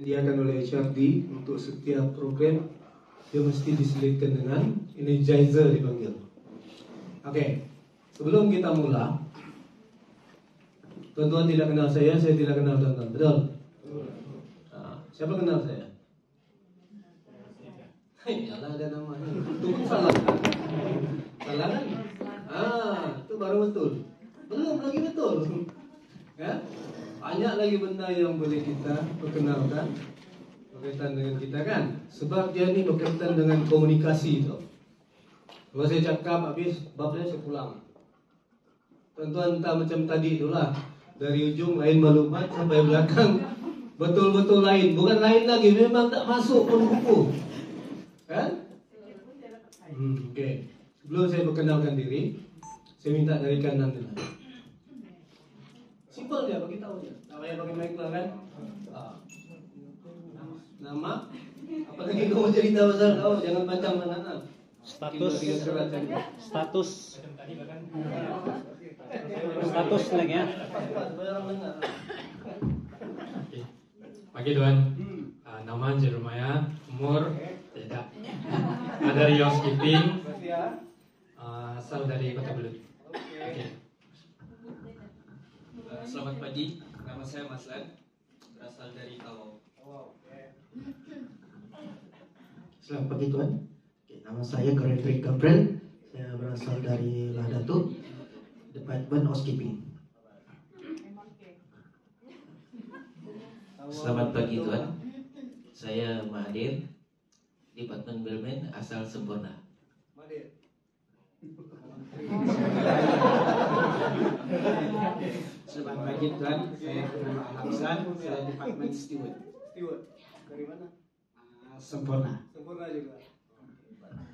disediakan oleh HRD untuk setiap program dia mesti diselitkan dengan energizer dipanggil. Okey, sebelum kita mula, tuan-tuan tidak kenal saya tidak kenal tuan-tuan, betul? Siapa kenal saya? Yalah ada namanya. Itu pun salah. Salah kan? Itu baru betul. Belum lagi betul. Ya? Banyak lagi benda yang boleh kita perkenalkan berkaitan dengan kita kan. Sebab dia ni berkaitan dengan komunikasi tu. Kalau saya cakap habis bab saya pulang. Tuan-tuan entah macam tadi itulah. Dari ujung lain maklumat sampai belakang betul-betul lain. Bukan lain lagi, memang tak masuk pun buku. Kan? Okey. Sebelum saya perkenalkan diri, saya minta dari kanan dulu. Simple dia, bagi tahu je. Tak payah pakai mic lah kan? Nama? Apa lagi kau mau cerita pasal kau? Jangan panjang sangat. Status lagi ya. Pagi tuan, nama Jeremiah, umur tidak. Dari housekeeping, asal dari Kota Belud. Selamat pagi, nama saya Maslan, berasal dari Tawau. Selamat pagi tuan. Nama saya Gregory Gabriel. Saya berasal dari Lahdatu, Department Housekeeping. Selamat pagi tuan, saya Mahathir, Departemen Bellman, asal Sempurna. Selamat pagi tuan, saya nama Hamzan, saya Departemen Steward. Dari mana? Sempurna. Sempurna juga.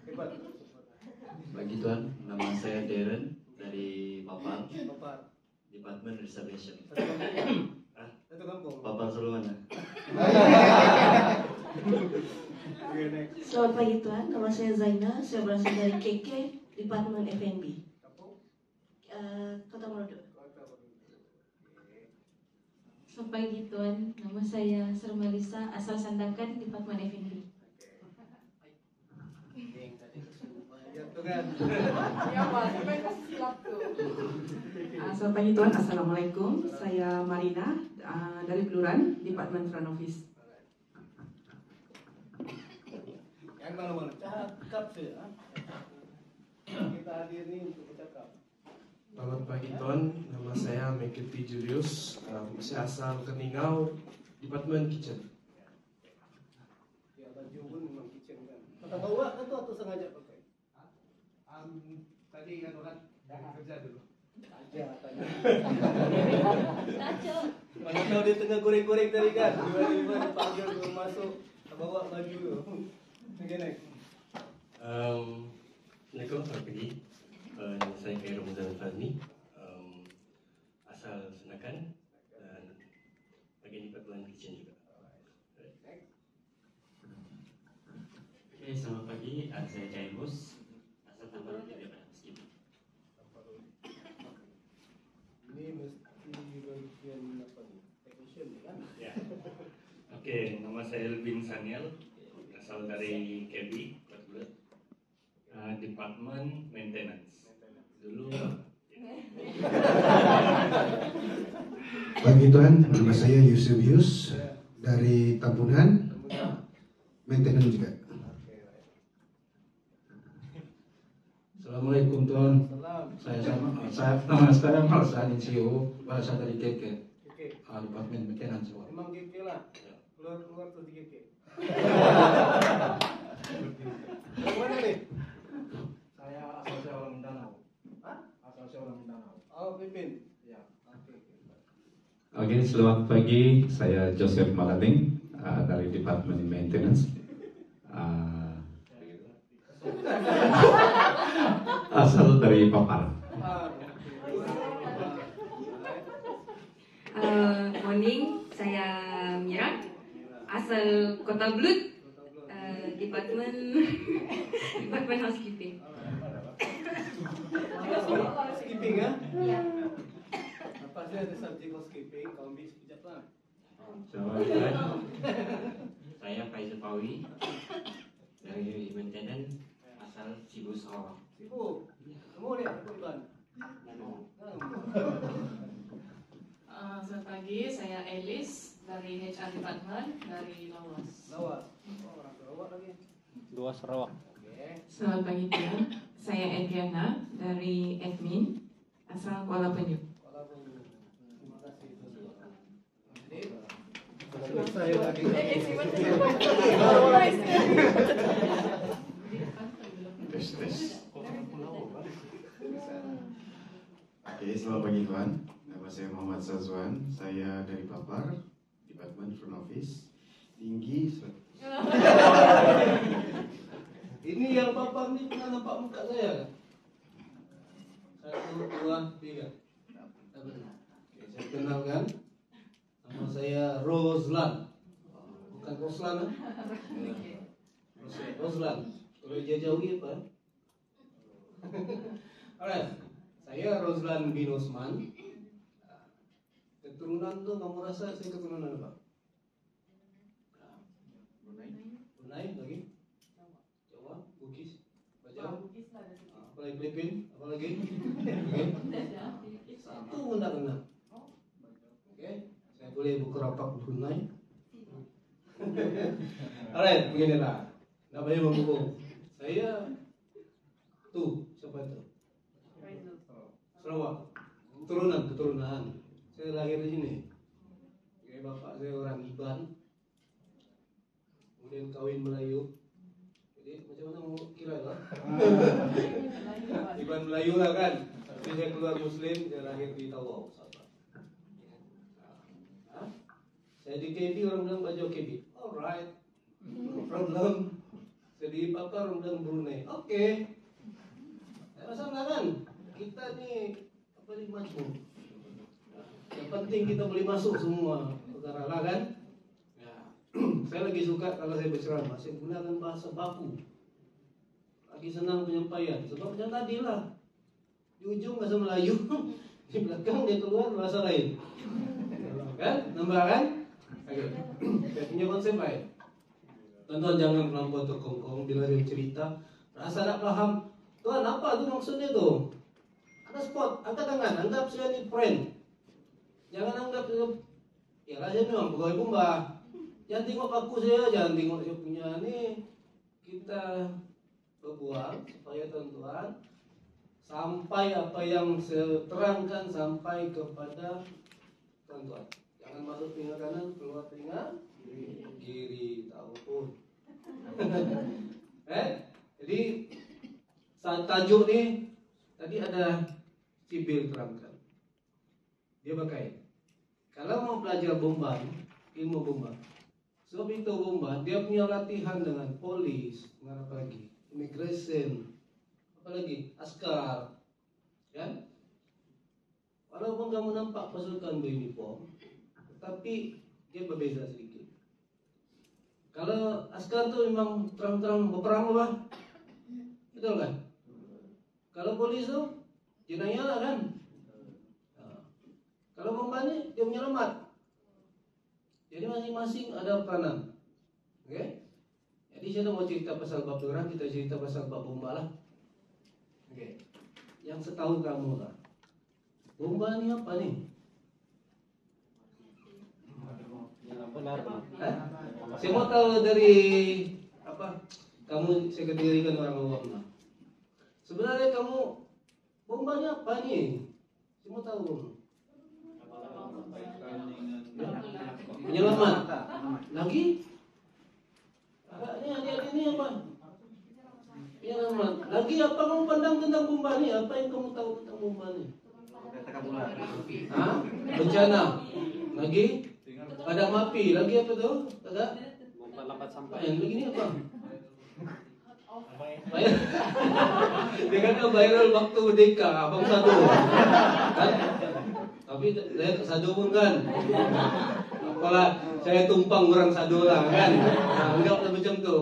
Hebat. Pagi tuan, nama saya Darren dari Papar, Bapak. Departemen Reservation. Satu kampung. Papar Solomana. Selamat pagi tuan, nama saya Zaina, saya berasal dari KK, Departemen F&B. Kota Morodo. Selamat pagi tuan, nama saya Sermalisa, asal Sandakan, Departemen F&B. Selamat pagi tuan, assalamualaikum. Saya Marina dari Beluran, Departemen Front Office. Yang mana-mana cakap saja. Kita hadir ni untuk bercakap. Selamat pagi tuan, nama saya Mekiti Julius. Saya asal Keningau, Departemen Kitchen. Ya, baju pun memang kitchen kan. Kata bawa kan tu atau sengaja pakai? Tadi kan orang kerja dulu. Tanya. Mana tahu dia tengah goreng-goreng tadi kan. Tiba-tiba dia panggil dia masuk, bawa baju tu. Okey naik. Assalamualaikum, selamat pagi. Nama saya Khairul Muzafar Fazmi, asal Senakan dan bagian Departemen Kitchen juga. Oke, selamat pagi. Saya Jaimus, asal Tampar Utara. Ini mesti bagian apa ni? Technician kan? Ya. Oke, nama saya Elvin Saniel, asal dari KB, Departemen Maintenance. Dulu. Pagi tuan, nama saya Yusuf Yus dari Tampungan, maintenance juga. Assalamualaikum tuan. Nama saya Malsan CEO, berasal dari KK, Departemen Maintenance. Memang KK lah. Keluar tu di KK. Dari mana ni? Saya orang Mindanao. Asal saya orang Mindanao. Oh, Pipin. Ya. Oke, selamat pagi. Saya Joseph Malating dari Departemen Maintenance. Asal dari Papar. Morning, saya Mira, asal Kota Belud, Departemen Housekeeping. Housekeeping ya? Ya. Apa saya ada subjek housekeeping, kau ambil sekejap lah. Selamat Supawi dari maintenance asal Cibu Sarawak. Ibu, kamu lihat aku Iban. Selamat pagi, saya Elis dari HR Department dari Lawas. Lawas. Oh, orang Sarawak lagi. Dua Sarawak. Selamat pagi Tuan, saya Edriana dari admin asal Kuala Penyu. Terima kasih. Saya lagi. Tes. Oke, selamat pagi Tuan. Nama saya Muhammad Sazwan. Saya dari Papar, Departemen Front Office. Tinggi. Ini yang Papar ini pernah nampak muka saya. 1, 2, 3. Oke, saya kenalkan. Nama saya Roslan. Bukan Roslan, Roslan. Kalau dia jauhi apa? Alright, saya Roslan bin Osman. Keturunan tuh kamu rasa saya keturunan apa? Brunei lagi? Jawa, Bugis, Bajawa, apa lagi Filipin, apa lagi? Satu benda kena. Oke, saya boleh buka rapat Brunei. Alright, beginilah. Nggak banyak membuku. Saya tuh siapa itu? Sarawak. Keturunan. Saya lahir di sini. Oke, bapak saya orang Iban. Kemudian kawin Melayu. Jadi macam mana mau kira lah? Iban Melayu lah kan. Jadi saya keluar Muslim, saya lahir di Tawau. Saya di KB, orang bilang baju KB. Alright, no problem. Saya di Papar, orang bilang Brunei. Oke. Saya masalah kan? Kita nih apa di maju. Yang penting kita boleh masuk semua negara lah kan? Ya. Saya lagi suka kalau saya berceramah, saya gunakan bahasa baku. Lagi senang penyampaian. Sebab macam tadi lah. Di ujung bahasa Melayu, di belakang dia keluar bahasa lain. Kan? Nambah kan? Oke. Saya punya konsep baik. Tuan-tuan jangan terlampau terkongkong bila dia cerita rasa tak paham. Tuan apa tu maksudnya tu? Ada spot, angkat tangan, anggap saya ni friend. Jangan anggap saya, ya lah saya memang pegawai bomba. Jangan tengok paku saya, jangan tengok saya punya ni. Kita berbual supaya tuan-tuan sampai apa yang saya terangkan sampai kepada tuan-tuan. Jangan masuk telinga kanan, keluar telinga kiri, tahu pun. Jadi tajuk ni tadi ada Sibil terangkan. Dia pakai. Kalau mau belajar bomba, ilmu bomba. Sebab itu bomba, dia punya latihan dengan polis, apa lagi? Immigration, apa lagi? Askar. Kan? Walaupun kamu nampak pasukan beruniform, tapi dia berbeza sedikit. Kalau askar tu memang terang-terang berperang lah, betul kan? Kalau polis tu jenayah lah kan. Kalau bomba ni dia menyelamat. Jadi masing-masing ada peranan. Okey? Jadi saya mau cerita pasal bab perang, kita cerita pasal bab bomba lah. Okey. Yang setahu kamu lah. Bomba ni apa ni? Saya mau tahu dari apa? Kamu sekretarikan orang awam lah. Sebenarnya kamu bomba ni apa ni? Saya mau tahu. Penyelamat. Lagi? Ini apa? Penyelamat. Lagi apa kamu pandang tentang bomba ni? Apa yang kamu tahu tentang bomba ni? Bencana. Lagi? Padam api. Lagi apa tu? Ada? Bomba lambat sampai. Yang lagi ni apa? Dia kata viral waktu merdeka Abang Sado kan? Tapi Sado pun kan. Apalah, saya tumpang orang Sado lah kan. Anggaplah macam tu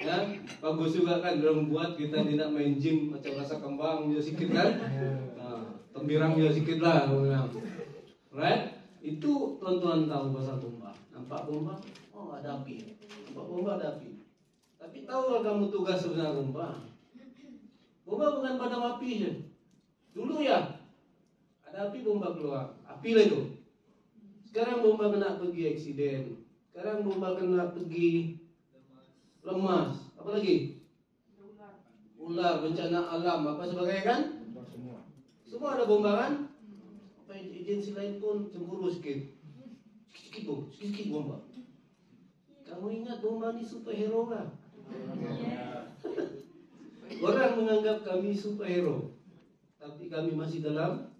ya. Bagus juga kan dalam buat kita tidak main gym macam rasa kembang juga sikit kan. Tembirang juga sikit lah. Right? Itu tuan-tuan tahu pasal bomba. Nampak bomba? Oh, ada api. Nampak bomba ada api. Tapi tahu kamu tugas sebenarnya bomba? Bomba bukan padam api je. Dulu ya, ada api bomba keluar. Api lah itu. Sekarang bomba kena pergi eksiden. Sekarang bomba kena pergi lemas. Apa lagi? Ular, bencana alam, apa sebagainya kan? Semua ada bomba kan? Apa agensi lain pun cemburu sikit. Sikit bomba. Kamu ingat bomba ni superhero kan? Orang menganggap kami superhero, tapi kami masih dalam.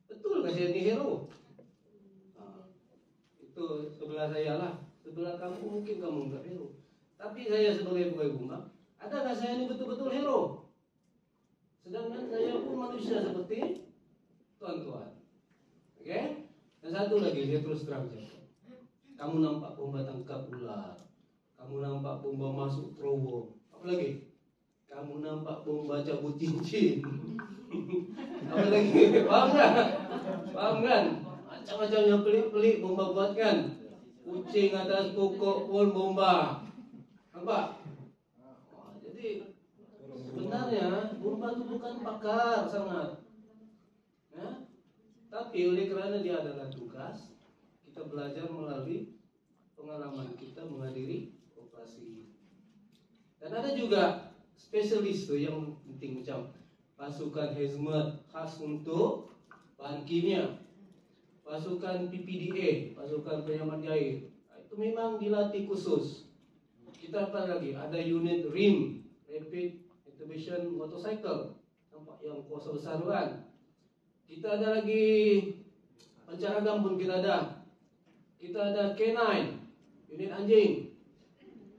Betul nggak saya ni hero? Itu sebelah saya lah. Sebelah kamu mungkin kamu enggak hero. Tapi saya sebagai pegawai bomba, ada nggak saya ini betul-betul hero? Sedangkan saya pun manusia seperti tuan-tuan. Oke? Dan satu lagi, saya terus terang saja. Kamu nampak bomba tangkap ular, kamu nampak bomba masuk terowong, apa lagi? Kamu nampak bomba cabut cincin, apa lagi? Paham kan? Paham kan? Macam-macam yang pelik-pelik bomba buat kan? Kucing atas pokok pun bomba. Nampak? Jadi sebenarnya bomba itu bukan pakar sangat, ya? Tapi oleh kerana dia adalah tugas, kita belajar melalui pengalaman kita menghadiri operasi. Dan ada juga spesialis tuh yang penting macam pasukan hazmat khas untuk bahan kimia, pasukan PPDA, pasukan penyelamat air. Itu memang dilatih khusus. Kita apa lagi? Ada unit RIM, Rapid Intervention Motorcycle, nampak yang kuasa besar kan? Kita ada lagi pencaragam pun kita ada. Kita ada K9, unit anjing.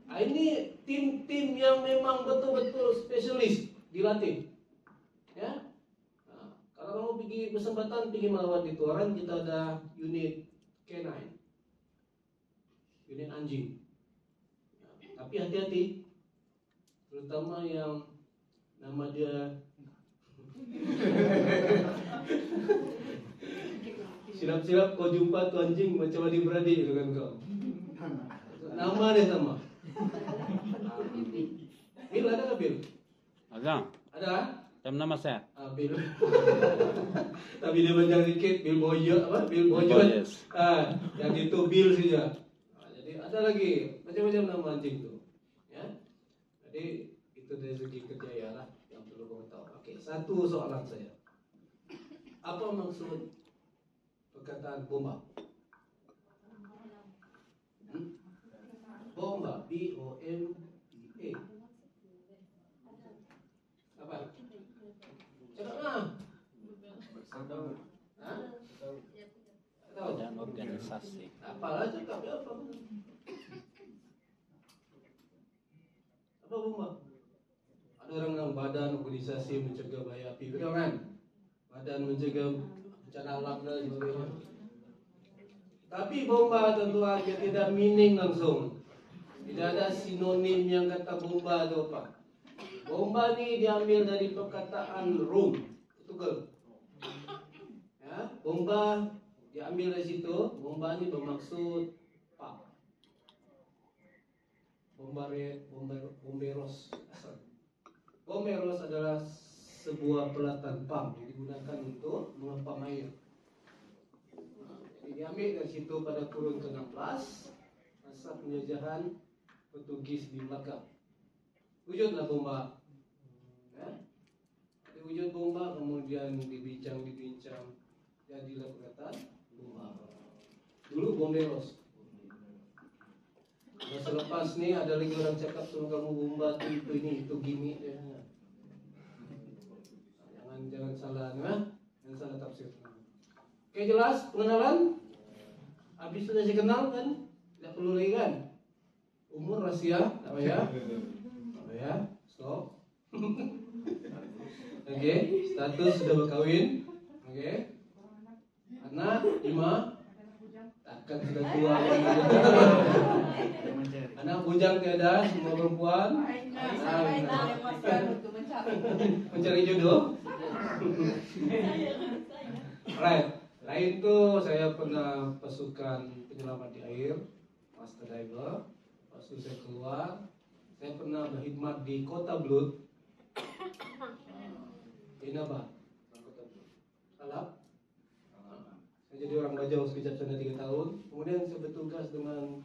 Ini tim-tim yang memang betul-betul spesialis dilatih. Ya. Nah, kalau kamu pergi kesempatan pergi melawat di Tuaran, kita ada unit K9, unit anjing. Tapi hati-hati, terutama yang nama dia silap-silap kau jumpa tu anjing macam adik-beradik tu kan kau. Nama dia sama. Bil ada tak Bil? Ada. Ada? Jam nama saya. Bil. Tapi dia panjang sikit, Bil Boyot apa? Bil Boyot. Yang itu Bil saja. Jadi ada lagi macam-macam nama anjing tu. Ya. Jadi itu dari segi kerjaya lah yang perlu kau tahu. Okey, satu soalan saya. Apa maksud perkataan bomba? Bomba, B-O-M-B-A. Apa? Cakaplah. Hah? Tahu? Dan organisasi. Apalah cakap dia apa? Apa bomba? Ada orang bilang badan organisasi mencegah bahaya api, betul kan? Badan mencegah bencana alam dan sebagainya. Tapi bomba tentuan dia tidak meaning langsung. Tidak ada sinonim yang kata bomba atau apa. Bomba ni diambil dari perkataan Rom, Portugal. Ya, bomba diambil dari situ. Bomba ni bermaksud pump. Bomberos. Bomberos adalah sebuah peralatan pump yang digunakan untuk mengepam air. Jadi diambil dari situ pada kurun ke-16 masa penjajahan Portugis di Melaka. Wujudlah bomba. Ya? Jadi wujud bomba kemudian dibincang, jadilah perkataan bomba. Dulu bomberos. Nah, selepas ni ada lagi orang cakap suruh kamu bomba itu ini, itu gimmick dia. Jangan salah, ya? Jangan salah tafsir. Oke, jelas pengenalan. Habis sudah saya kenal kan, tidak perlu lagi kan. Umur rahasia, tak payah. Tak payah. Stop. Oke, status sudah berkahwin. Oke. Anak 5. Takkan sudah tua. Anak bujang tiada, semua perempuan. Mencari jodoh. Right. Lain tuh saya pernah pasukan penyelamat di air master diver. Lepas itu saya keluar. Saya pernah berkhidmat di Kota Blut. Ini apa? Kota Blut. Salah? Saya jadi orang Bajau sekejap sana 3 tahun. Kemudian saya bertugas dengan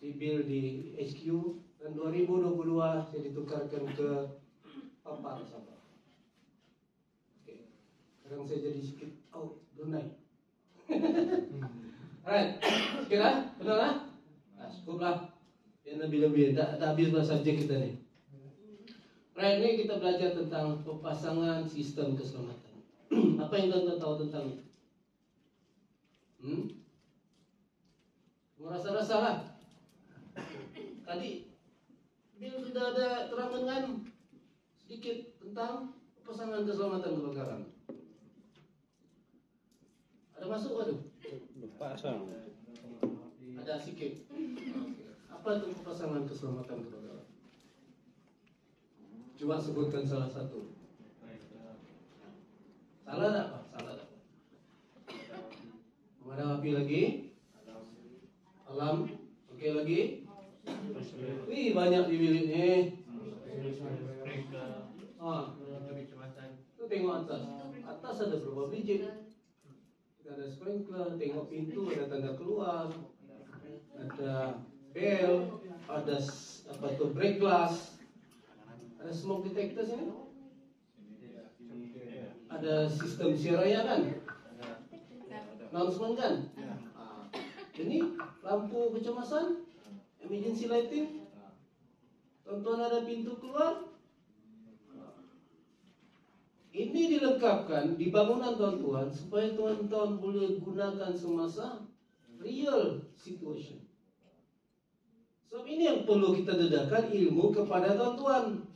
Sibil di HQ. Dan 2022 saya ditukarkan ke Papar Sabah. Oke. Sekarang saya jadi sikit Brunei. Alright, sikit lah, benar lah? Nah, cukup lah. Yang lebih-lebih, tak habis bahasa subjek kita ni. Alright, ni kita belajar tentang pemasangan sistem keselamatan. Apa yang tuan-tuan tahu tentang itu? Merasa-rasa lah. Tadi Bill sudah ada terangkan kan sedikit tentang pemasangan keselamatan kebakaran. Ada masuk ke tu? Pasang. Ada sikit. Apa itu pemasangan keselamatan kebakaran? Coba sebutkan salah satu. Salah tak Pak? Salah tak? Memadam api lagi? Alam? Okey lagi? Wih, banyak di bilik ni. Tu tengok atas. Atas ada berapa biji? Kita ada sprinkler, tengok pintu ada tanda keluar. Ada bell, ada apa tu brake glass. Ada smoke detector sini. Ada sistem siaraya kan? Announcement kan? Ini lampu kecemasan, emergency lighting. Tuan-tuan ada pintu keluar. Ini dilengkapkan di bangunan tuan-tuan supaya tuan-tuan boleh gunakan semasa real situation. Sebab ini yang perlu kita dedahkan ilmu kepada tuan-tuan.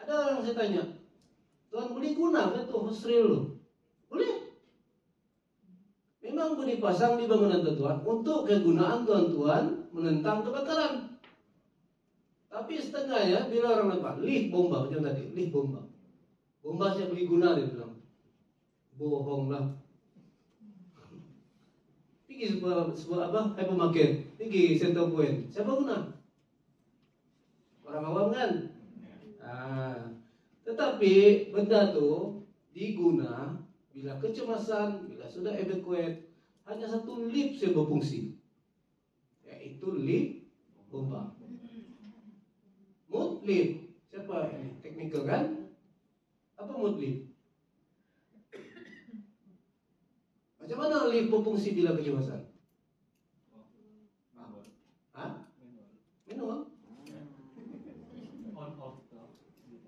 Ada orang saya tanya, tuan boleh guna ke tu hose reel tu? Boleh. Memang boleh pasang di bangunan tuan-tuan untuk kegunaan tuan-tuan menentang kebakaran. Tapi setengahnya bila orang nampak lift bomba macam tadi, lift bomba. Bomba saya boleh guna dia bilang. Bohonglah. Pergi sebuah apa? Hypermarket. Pergi Center Point. Siapa guna? Orang awam kan? Tetapi benda tu diguna bila kecemasan, bila sudah evacuate, hanya satu lift yang berfungsi, yaitu lift bomba. Mood lift. Siapa ini? Teknikal kan? Apa mood lift? Macam mana lift berfungsi bila kecemasan? Manual.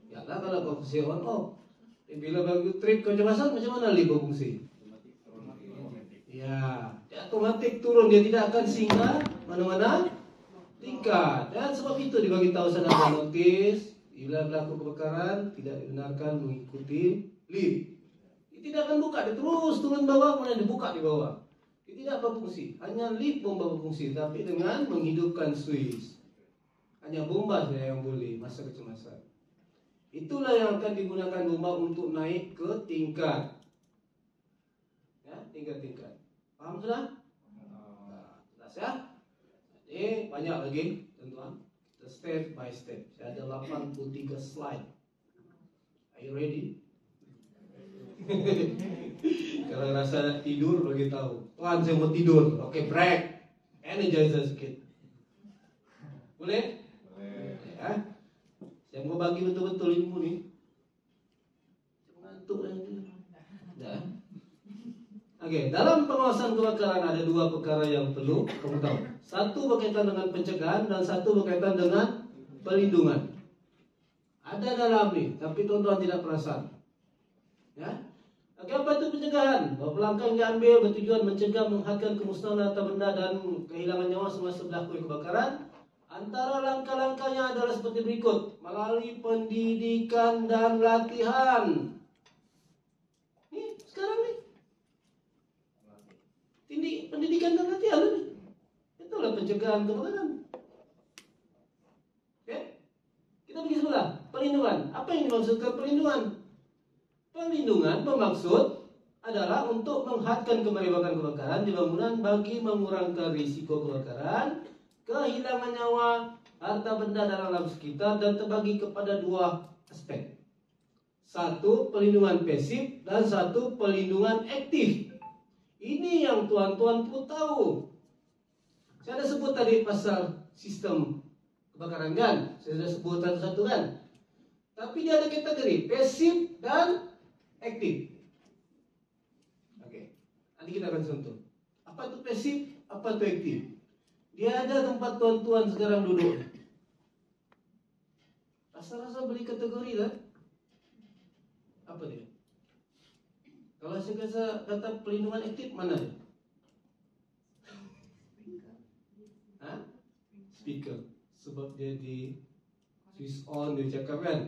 Ya lah kalau fungsi on off. Bila bagi trip kecemasan macam mana lift berfungsi? Ya, dia otomatik turun, dia tidak akan singgah mana-mana tingkat. Dan sebab itu dibagi tahu sana ada notis, bila berlaku kebakaran tidak dibenarkan mengikuti lift. Dia tidak akan buka, dia terus turun bawah, kemudian dibuka di bawah. Dia tidak berfungsi. Hanya lift bomba berfungsi, tapi dengan menghidupkan switch. Hanya bomba saja yang boleh masa kecemasan. Itulah yang akan digunakan bomba untuk naik ke tingkat. Ya, tingkat-tingkat. Faham sudah? Jelas ya? Ini banyak lagi, tuan-tuan. Kita step by step. Saya ada 83 slide. Are you ready? Kalau rasa tidur, bagi tahu. Tuan, saya mau tidur. Oke, break. Energizer sedikit. Boleh? Boleh. Ya. Saya mau bagi betul-betul ilmu ni. Ngantuk lagi. Dah. Okey, dalam pengawasan kebakaran ada dua perkara yang perlu kamu tahu. Satu berkaitan dengan pencegahan dan satu berkaitan dengan perlindungan. Ada dalam ni, tapi tuan-tuan tidak perasan. Ya? Okey, apa itu pencegahan? Beberapa langkah yang diambil bertujuan mencegah menghilangkan kemusnahan harta benda dan kehilangan nyawa semasa berlaku kebakaran. Antara langkah-langkahnya adalah seperti berikut: melalui pendidikan dan latihan. Ni sekarang ni. Pendidikan dan latihan ni. Itulah pencegahan kebakaran. Okey? Kita pergi sebelah. Perlindungan. Apa yang dimaksudkan perlindungan? Perlindungan bermaksud adalah untuk menghadkan kebakaran di bangunan bagi mengurangkan risiko kebakaran, kehilangan nyawa, harta benda dan alam sekitar, dan terbagi kepada dua aspek. Satu, pelindungan pasif, dan satu, pelindungan aktif. Ini yang tuan-tuan perlu tahu. Saya ada sebut tadi pasal sistem kebakaran kan? Saya sudah sebut satu-satu kan? Tapi dia ada kategori pasif dan aktif. Oke, nanti kita akan sentuh. Apa itu pasif? Apa itu aktif? Dia ada tempat tuan-tuan sekarang duduk. Rasa-rasa beli kategori kan? Apa dia? Kalau saya kata pelindungan aktif, mana dia? Hah? Speaker. Sebab dia di switch on, dia cakap kan,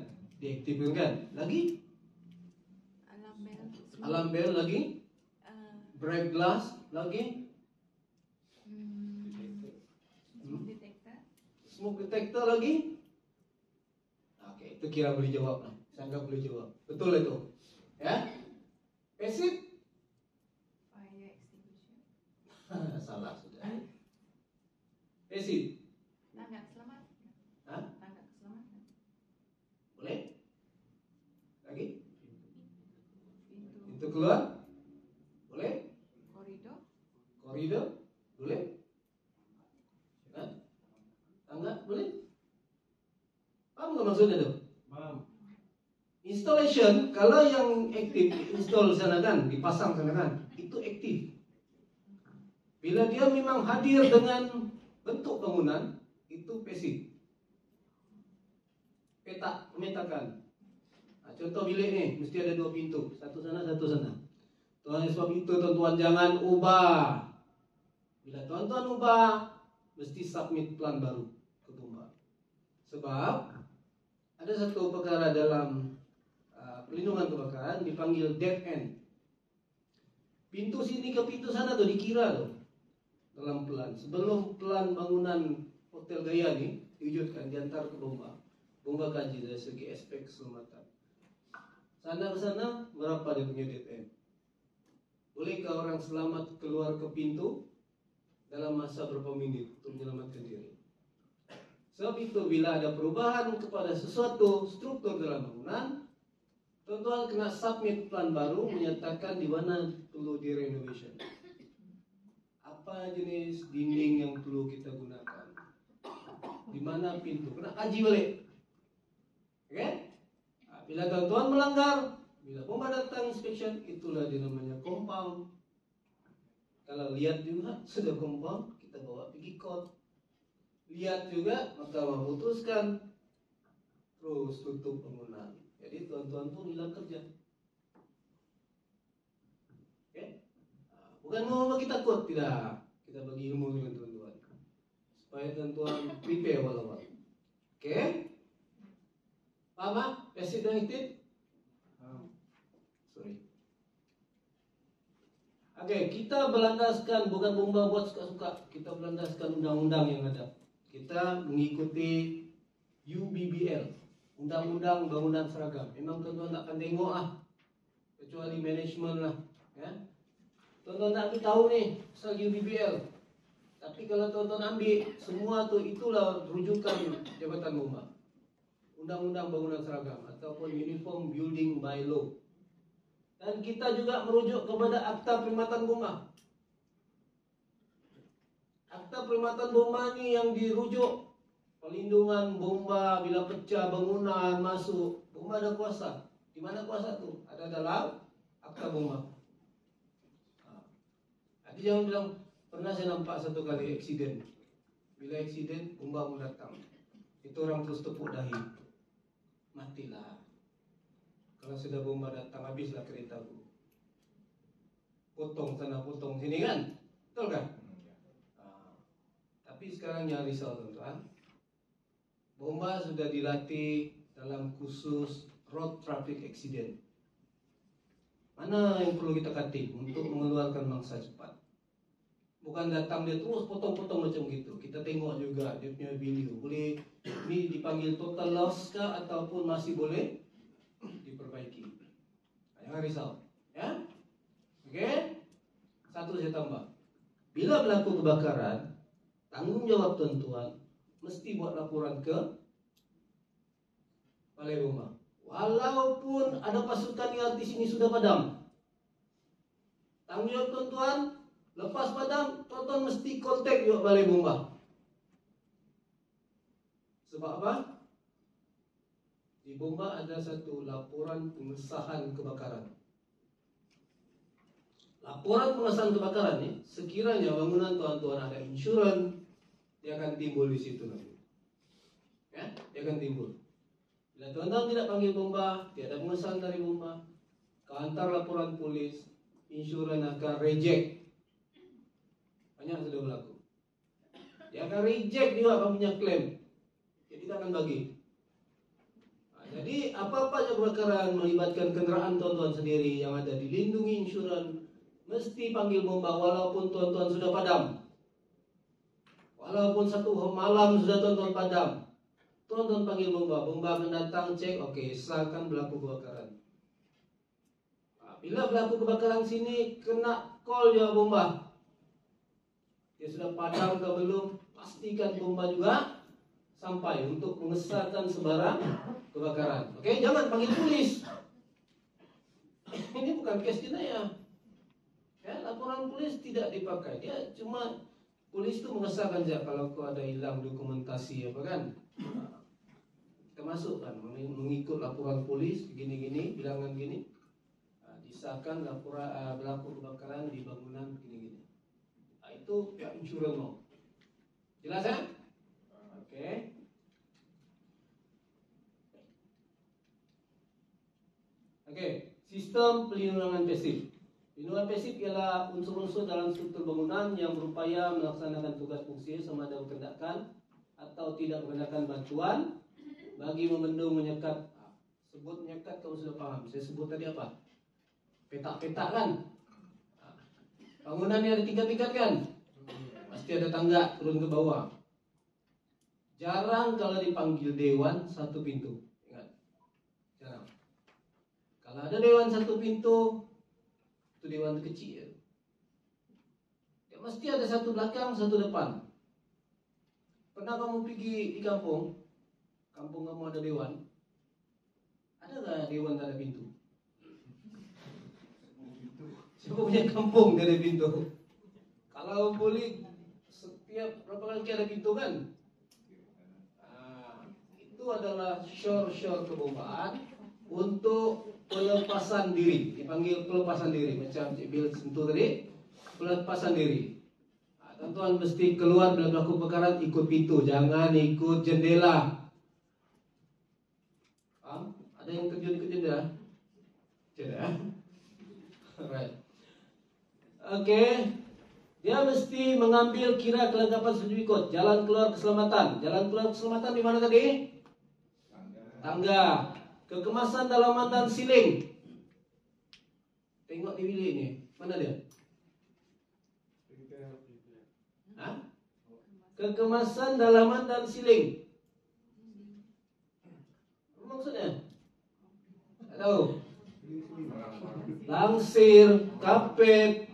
diaktifkan kan. Lagi? Alarm bell lagi? Brake glass lagi? Smoke detector lagi? Oke, itu kira boleh jawab lah. Saya anggap boleh jawab. Betul itu. Ya? Pasif? Fire extinguisher. Salah sudah. Pasif? Tangga keselamatan. Hah? Tangga keselamatan. Boleh? Lagi? Pintu keluar? Boleh? Koridor. Koridor? Boleh? Hah? Tangga? Boleh? Paham nggak maksudnya tu? Paham. Installation, kalau yang aktif install sana kan, dipasang sana kan, itu aktif. Bila dia memang hadir dengan bentuk bangunan, itu pasif. Memetakan. Nah, contoh bilik ni, mesti ada dua pintu, satu sana, satu sana. Tuan sebab itu tuan-tuan jangan ubah. Bila tuan-tuan ubah, mesti submit plan baru ke Bomba. Sebab ada satu perkara dalam pelindungan kebakaran dipanggil dead end. Pintu sini ke pintu sana tu dikira tu dalam plan. Sebelum plan bangunan hotel gaya ni diwujudkan, diantar ke Bomba. Bomba kaji dari segi aspek keselamatan. Sana ke sana berapa dia punya dead end? Bolehkah orang selamat keluar ke pintu dalam masa berapa minit untuk menyelamatkan diri? Sebab itu bila ada perubahan kepada sesuatu struktur dalam bangunan, tuan-tuan kena submit plan baru menyatakan di mana perlu direnovation. Apa jenis dinding yang perlu kita gunakan? Di mana pintu? Kena kaji balik. Okay? Bila tuan-tuan melanggar, bila Bomba datang inspection, itulah dia namanya compound. Kalau lihat juga sudah compound, kita bawa pergi court. Lihat juga, mahkamah putuskan, terus tutup bangunan. Jadi tuan-tuan pun hilang kerja. Okay? Bukan mau bagi takut, tidak. Kita bagi ilmu dengan tuan-tuan, supaya tuan-tuan prepare awal-awal. Okay? Paham tak? Pasif dan aktif? Sorry. Okay, kita berlandaskan, bukan Bomba buat suka-suka. Kita berlandaskan undang-undang yang ada. Kita mengikuti UBBL, Undang-Undang Bangunan Seragam. Memang tuan-tuan tak akan tengok lah, kecuali manajemen lah, ya. Tuan-tuan tak ambil tahu ni pasal UBBL. Tapi kalau tuan-tuan ambil, semua tu itulah rujukan Jabatan Bomba. Undang-Undang Bangunan Seragam ataupun Uniform Building by Law. Dan kita juga merujuk kepada Akta Perkhidmatan Bomba. Akta Perkhidmatan Bomba ni yang dirujuk pelindungan bomba bila pecah bangunan masuk. Bomba ada kuasa. Di mana kuasa tu? Ada dalam Akta Bomba. Jadi jangan bilang, pernah saya nampak satu kali eksiden. Bila eksiden, bomba pun datang. Itu orang terus tepuk dahi. Matilah. Kalau sudah bomba datang, habislah kereta tu. Potong sana, potong sini kan? Betul kan? Tapi sekarang jangan risau tuan-tuan. Bomba sudah dilatih dalam khusus road traffic accident. Mana yang perlu kita cutting untuk mengeluarkan mangsa cepat? Bukan datang dia terus potong-potong macam gitu. Kita tengok juga dia punya video. Boleh ini dipanggil total loss kah ataupun masih boleh diperbaiki. Jangan risau, ya. Oke? Satu saya tambah. Bila berlaku kebakaran, tanggung jawab tuan-tuan mesti buat laporan ke Balai Bomba. Walaupun ada pasukan yang di sini sudah padam, tanggung jawab tuan-tuan, lepas padam, tuan-tuan mesti kontak juga Balai Bomba. Sebab apa? Di Bomba ada satu laporan pengesahan kebakaran. Laporan pengesahan kebakaran ni, sekiranya bangunan tuan-tuan ada insurans, dia akan timbul di situ nanti. Ya, dia akan timbul. Bila tuan-tuan tidak panggil Bomba, tiada pengesahan dari Bomba, hantar laporan polis, insurans akan reject. Banyak sudah berlaku. Dia akan reject juga apa punya klaim. Jadi tak akan bagi. Jadi apa-apa yang kebakaran melibatkan kenderaan tuan-tuan sendiri yang ada dilindungi insurans, mesti panggil Bomba walaupun tuan-tuan sudah padam. Walaupun satu malam sudah tuan-tuan padam, tuan-tuan panggil Bomba. Bomba akan datang cek, okey, silakan berlaku kebakaran. Bila berlaku kebakaran sini, kena call je Bomba. Dia sudah padam ke belum, pastikan Bomba juga sampai untuk mengesahkan sebarang kebakaran. Okey, jangan panggil polis. Ini bukan kes jenayah. Ya, laporan polis tidak dipakai. Dia cuma polis itu mengesahkan saja kalau kau ada hilang dokumentasi apa kan. Kita masukkan mengikut laporan polis gini-gini, bilangan gini. Disahkan laporan berlaku kebakaran di bangunan gini-gini. Itu pihak insurans mau. Jelas ya? Oke. Oke, sistem pelindungan pasif. Pelindungan pasif ialah unsur-unsur dalam struktur bangunan yang berupaya melaksanakan tugas fungsi sama ada bertindakan atau tidak bertindakan bantuan bagi membendung, menyekat. Sebut menyekat kamu sudah paham. Saya sebut tadi apa? Petak-petak kan? Bangunan ini ada 3 tingkat kan? Pasti ada tangga turun ke bawah. Jarang kalau dipanggil dewan satu pintu. Ingat. Jarang. Kalau ada dewan satu pintu, itu dewan kecil. Ya, mesti ada satu belakang, satu depan. Pernah kamu pergi di kampung? Kampung kamu ada dewan? Ada nggak dewan tak ada pintu? Siapa punya kampung tak ada pintu? Kalau boleh setiap berapa kali ada pintu kan? Itu adalah shore kebombaan untuk pelepasan diri. Dipanggil pelepasan diri. Macam Cik Bil sentuh tadi, pelepasan diri. Tuan-tuan mesti keluar bila berlaku perkara ikut pintu, jangan ikut jendela. Faham? Ada yang terjun ikut jendela? Tidak. Alright. Okey. Dia mesti mengambil kira kelengkapan seperti berikut. Jalan keluar keselamatan. Jalan keluar keselamatan di mana tadi? Tangga. Kekemasan dalaman dan siling. Tengok di bilik ni. Mana dia? Ha? Kekemasan dalaman dan siling. Apa maksudnya? Tak tahu. Langsir, kapet.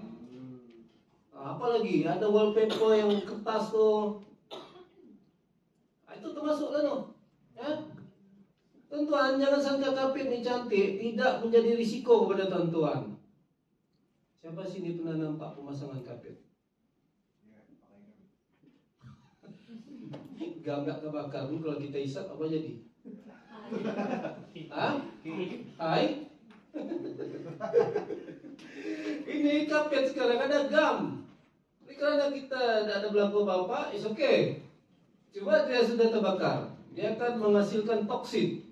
Apa lagi? Ada wallpaper yang kertas tu. Itu termasuklah tu. Ya? Tuan-tuan, jangan sangka kapit ni cantik tidak menjadi risiko kepada tuan-tuan. Siapa sini pernah nampak pemasangan kapit? Gam tak terbakar pun kalau kita isap apa jadi? Hah? Hai? Ini kapit sekarang ada gam. Ini kerana kita tidak ada berlaku apa-apa, it's okay. Cuma dia sudah terbakar, dia akan menghasilkan toksin.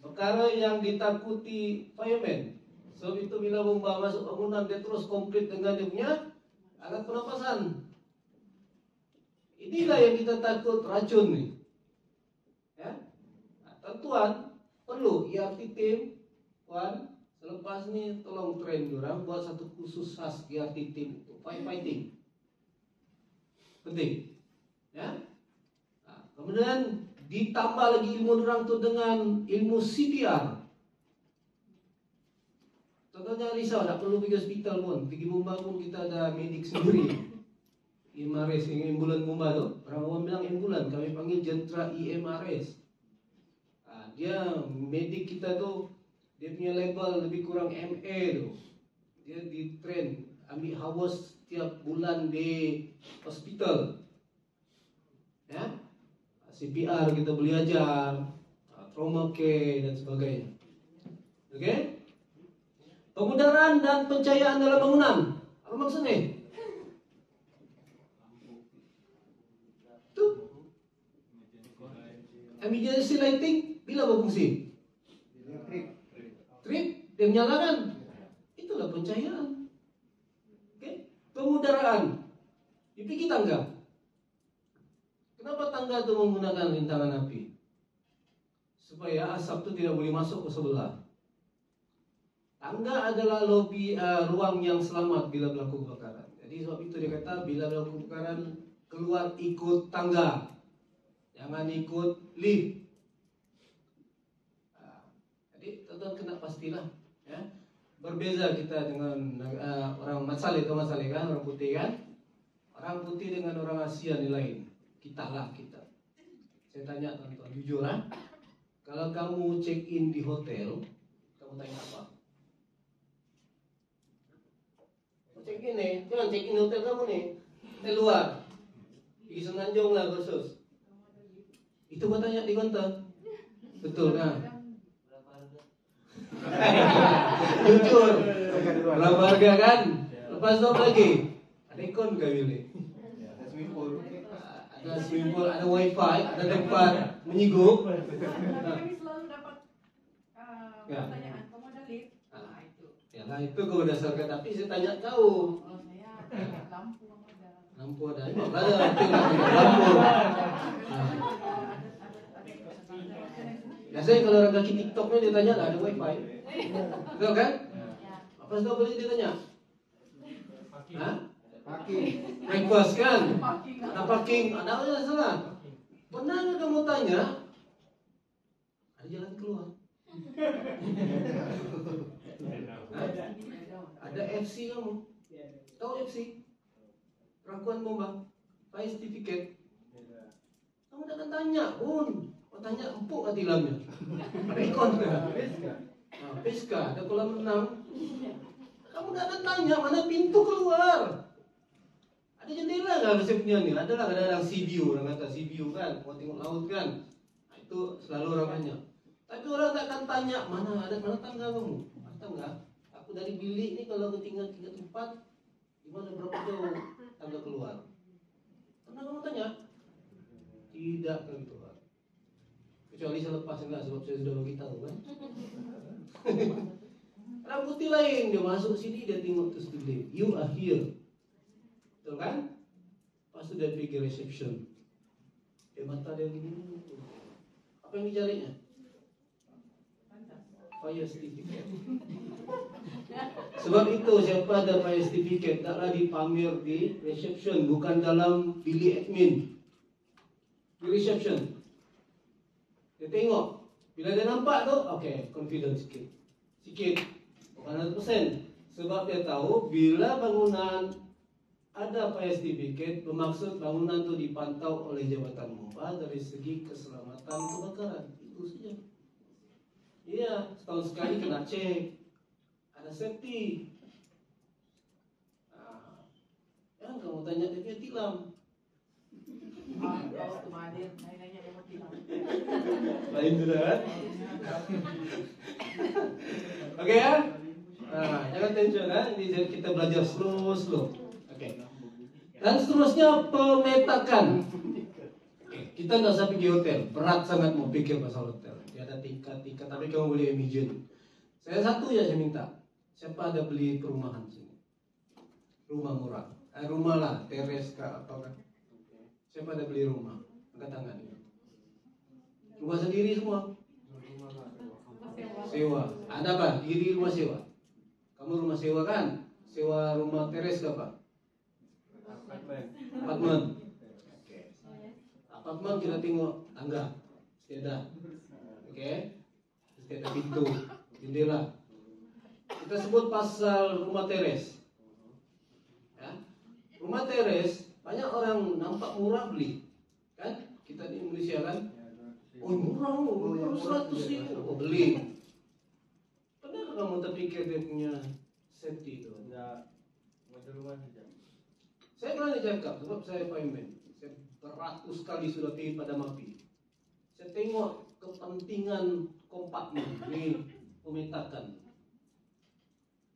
Perkara yang ditakuti fireman. Sebab itu bila bomba masuk bangunan, dia terus komplit dengan dia punya alat pernafasan. Inilah yang kita takut, racun ni. Ya? Tuan-tuan perlu ERT team, tuan. Selepas ni tolong train diorang buat satu khusus khas ERT team untuk firefighting. Penting. Ya? Kemudian ditambah lagi ilmu diorang tu dengan ilmu CPR. Tuan-tuan Kau jangan risau, tak perlu pergi hospital pun. Pergi Mumba pun kita ada medik sendiri. IMRS, ambulan Mumba tu. Orang bilang ambulan, kami panggil jentera IMRS. Dia medik kita tu, dia punya level lebih kurang MA tu. Dia di train, ambil hawas setiap bulan di hospital. Ya, CPR kita boleh ajar, trauma care dan sebagainya. Okey? Pemudaraan dan pencahayaan dalam bangunan. Apa maksudnya? Tu. Emergency lighting bila berfungsi? Trip dia menyalakan. Itulah pencahayaan. Okey? Pemudaraan. Dia pergi tangga. Kenapa tangga itu menggunakan rintangan api? Supaya asap itu tidak boleh masuk ke sebelah. Tangga adalah lobi ruang yang selamat bila berlaku kebakaran. Jadi sebab itu dia kata bila berlaku kebakaran keluar ikut tangga, jangan ikut lift. Jadi tuan-tuan kena pastilah, ya. Berbeza kita dengan orang Masaleh kan, orang putih kan. Orang putih dengan orang Asia ni lain. Kita. Saya tanya tuan-tuan jujur lah. Kalau kamu check in di hotel, kamu tanya apa? Check in nih, jangan check in hotel kamu nih, hotel luar, di Semenanjung lah khusus. Itu gua tanya di konter, betul kan? Jujur, berapa harga kan? Lepas itu apa lagi? Ada ikon gak pilih? Ada swimming pool, ada wifi, ada tempat menyiguk. Selalu dapat pertanyaan, kamu ada lift? Nah itu kau dasarkan, tapi saya tanya kau. Kalau saya lampu ada. Lampu ada, memang ada lampu. Biasanya kalau orang kaki TikToknya dia tanya ada wifi, betul kan? Apa sih boleh dia tanya? Hah? Breakfast kan? Ada parking, ada apa salah? Pernah nggak kamu tanya? Ada jalan keluar? Ada FC kamu? Tahu FC? Pengakuan bomba, fire certificate. Kamu tak tanya pun. Kau tanya empuk kan tilamnya? Ada ikon kan? Peska, ada kolam renang. Kamu tak akan tanya mana pintu keluar. Ada jendela nggak resepnya nih? Ada lah kadang-kadang sea view, orang kata sea view kan, mau tengok laut kan? Nah, itu selalu orang tanya. Tapi orang tak akan tanya mana tangga kamu? Tangga? Aku dari bilik ni kalau aku tinggal 3 tempat, di mana berapa jauh tangga keluar? Pernah kamu tanya? Tidak kali keluar. Kecuali selepas enggak, sebab saya sudah bagi tahu kan. Orang putih lain dia masuk sini dia tengok terus tulis, you are here. Betul kan? Pas tu dia pergi reception. Dia mata dia gini. Apa yang dicarinya? Fire certificate. Sebab itu siapa ada fire certificate taklah dipamer di reception, bukan dalam bilik admin. Di reception. Dia tengok. Bila dia nampak tu, okay, confident sikit. Sikit. Bukan 100%. Sebab dia tahu bila bangunan ada fire certificate, bermaksud bangunan tu dipantau oleh Jabatan Mumba dari segi keselamatan kebakaran. Itu saja. Iya, setahun sekali kena cek. Ada safety. Yang kamu tanya dia punya tilam. Kalau kemarin nanya dia mau tilam. Lain sudah kan? Oke ya? Jangan tension ya. Ini kita belajar slow. Oke. Dan seterusnya pemetakan. Kita nggak usah pergi hotel. Berat sangat mau pikir pasal hotel. Dia ada tingkat-tingkat, tapi kamu boleh imagine. Saya satu ya saya minta. Siapa ada beli perumahan sini? Rumah murah. Rumah lah, teres kah apa kan? Siapa ada beli rumah? Angkat tangan. Rumah sendiri semua? Sewa. Ada apa? Diri rumah sewa. Kamu rumah sewa kan? Sewa rumah teres kah Pak? Apartemen. Apartemen kita tengok tangga, setiada. Oke. Setiada pintu, jendela. Kita sebut pasal rumah teres. Ya. Rumah teres banyak orang nampak murah beli, kan? Kita di Indonesia kan, oh murah, baru 100.000, oh beli. Pernah kamu terpikir dia punya safety itu? Enggak, model rumah saja. Saya berani cakap sebab saya fireman. Saya beratus kali sudah pergi pada api. Saya tengok kepentingan kompatmen ini memetakan.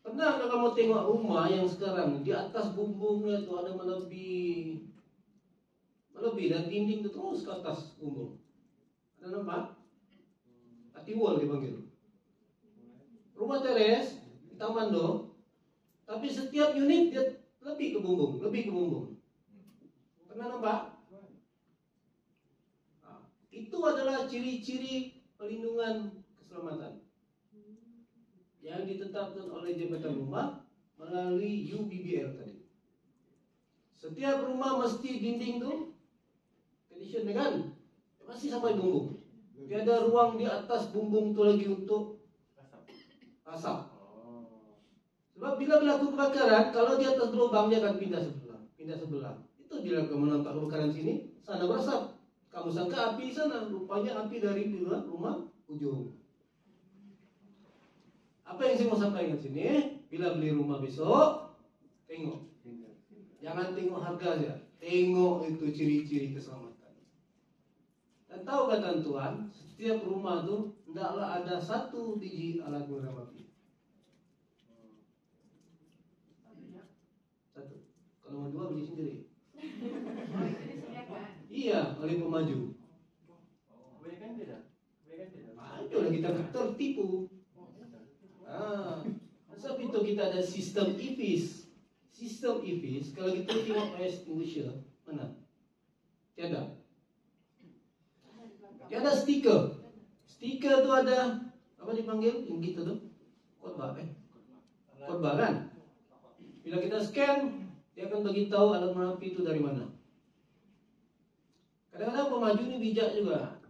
Pernah kamu tengok rumah yang sekarang di atas bumbungnya tu ada melebih dan dinding tu terus ke atas bumbung. Ada nampak? Ati wall dipanggil. Rumah teres di taman tu, tapi setiap unit dia lebih ke bumbung. Pernah nampak? Nah, itu adalah ciri-ciri pelindungan keselamatan yang ditetapkan oleh Jabatan Rumah melalui UBBL tadi. Setiap rumah mesti dinding tu condition kan? Masih sampai bumbung. Tiada ruang di atas bumbung tu lagi untuk asap. Sebab bila berlaku kebakaran, kalau di atas lubang dia akan pindah sebelah. Itu bila kamu nampak kebakaran sini, sana berasap. Kamu sangka api sana, rupanya api dari rumah ujung. Apa yang saya mau sampaikan sini? Bila beli rumah besok, tengok. Jangan tengok harga saja. Tengok itu ciri-ciri keselamatan. Dan tahu kata Tuhan, setiap rumah tu hendaklah ada 1 biji alat pemadam api. 1. Kalau mau 2 beli sendiri. Iya, oleh pemaju. Kebanyakan tidak. Itulah kita tertipu. Sebab itu kita ada sistem EVs. Sistem EVs, kalau kita tengok fire extinguisher, mana? Tiada stiker. Stiker tu ada, apa dipanggil? Yang gitu tu? Kodbar kan? Bila kita scan, dia akan beritahu alat api itu dari mana. Kadang-kadang pemaju ni bijak juga.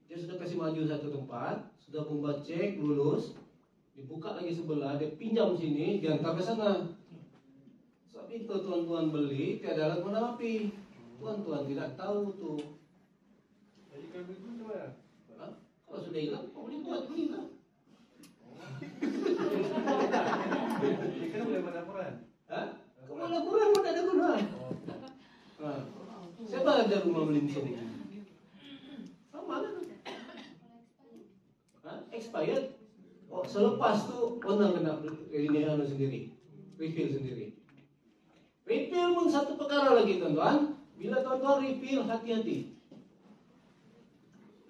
Dia sudah kasih maju satu tempat, sudah bomba cek, lulus, dibuka lagi sebelah, dia pinjam sini, diantar ke sana. Sebab itu tuan-tuan beli, tiada alat pemadam api. Tuan-tuan tidak tahu tu. Jadi kalau begitu macam mana? Kalau sudah hilang, kau boleh buat, belilah. Kita boleh buat laporan. Kau buat laporan pun tak ada guna. Siapa ada rumah melintung? Sama lah. Expired. Oh, selepas tu owner kena ini sendiri, refill sendiri. Refill pun satu perkara lagi tuan-tuan. Bila tuan-tuan refill, hati-hati.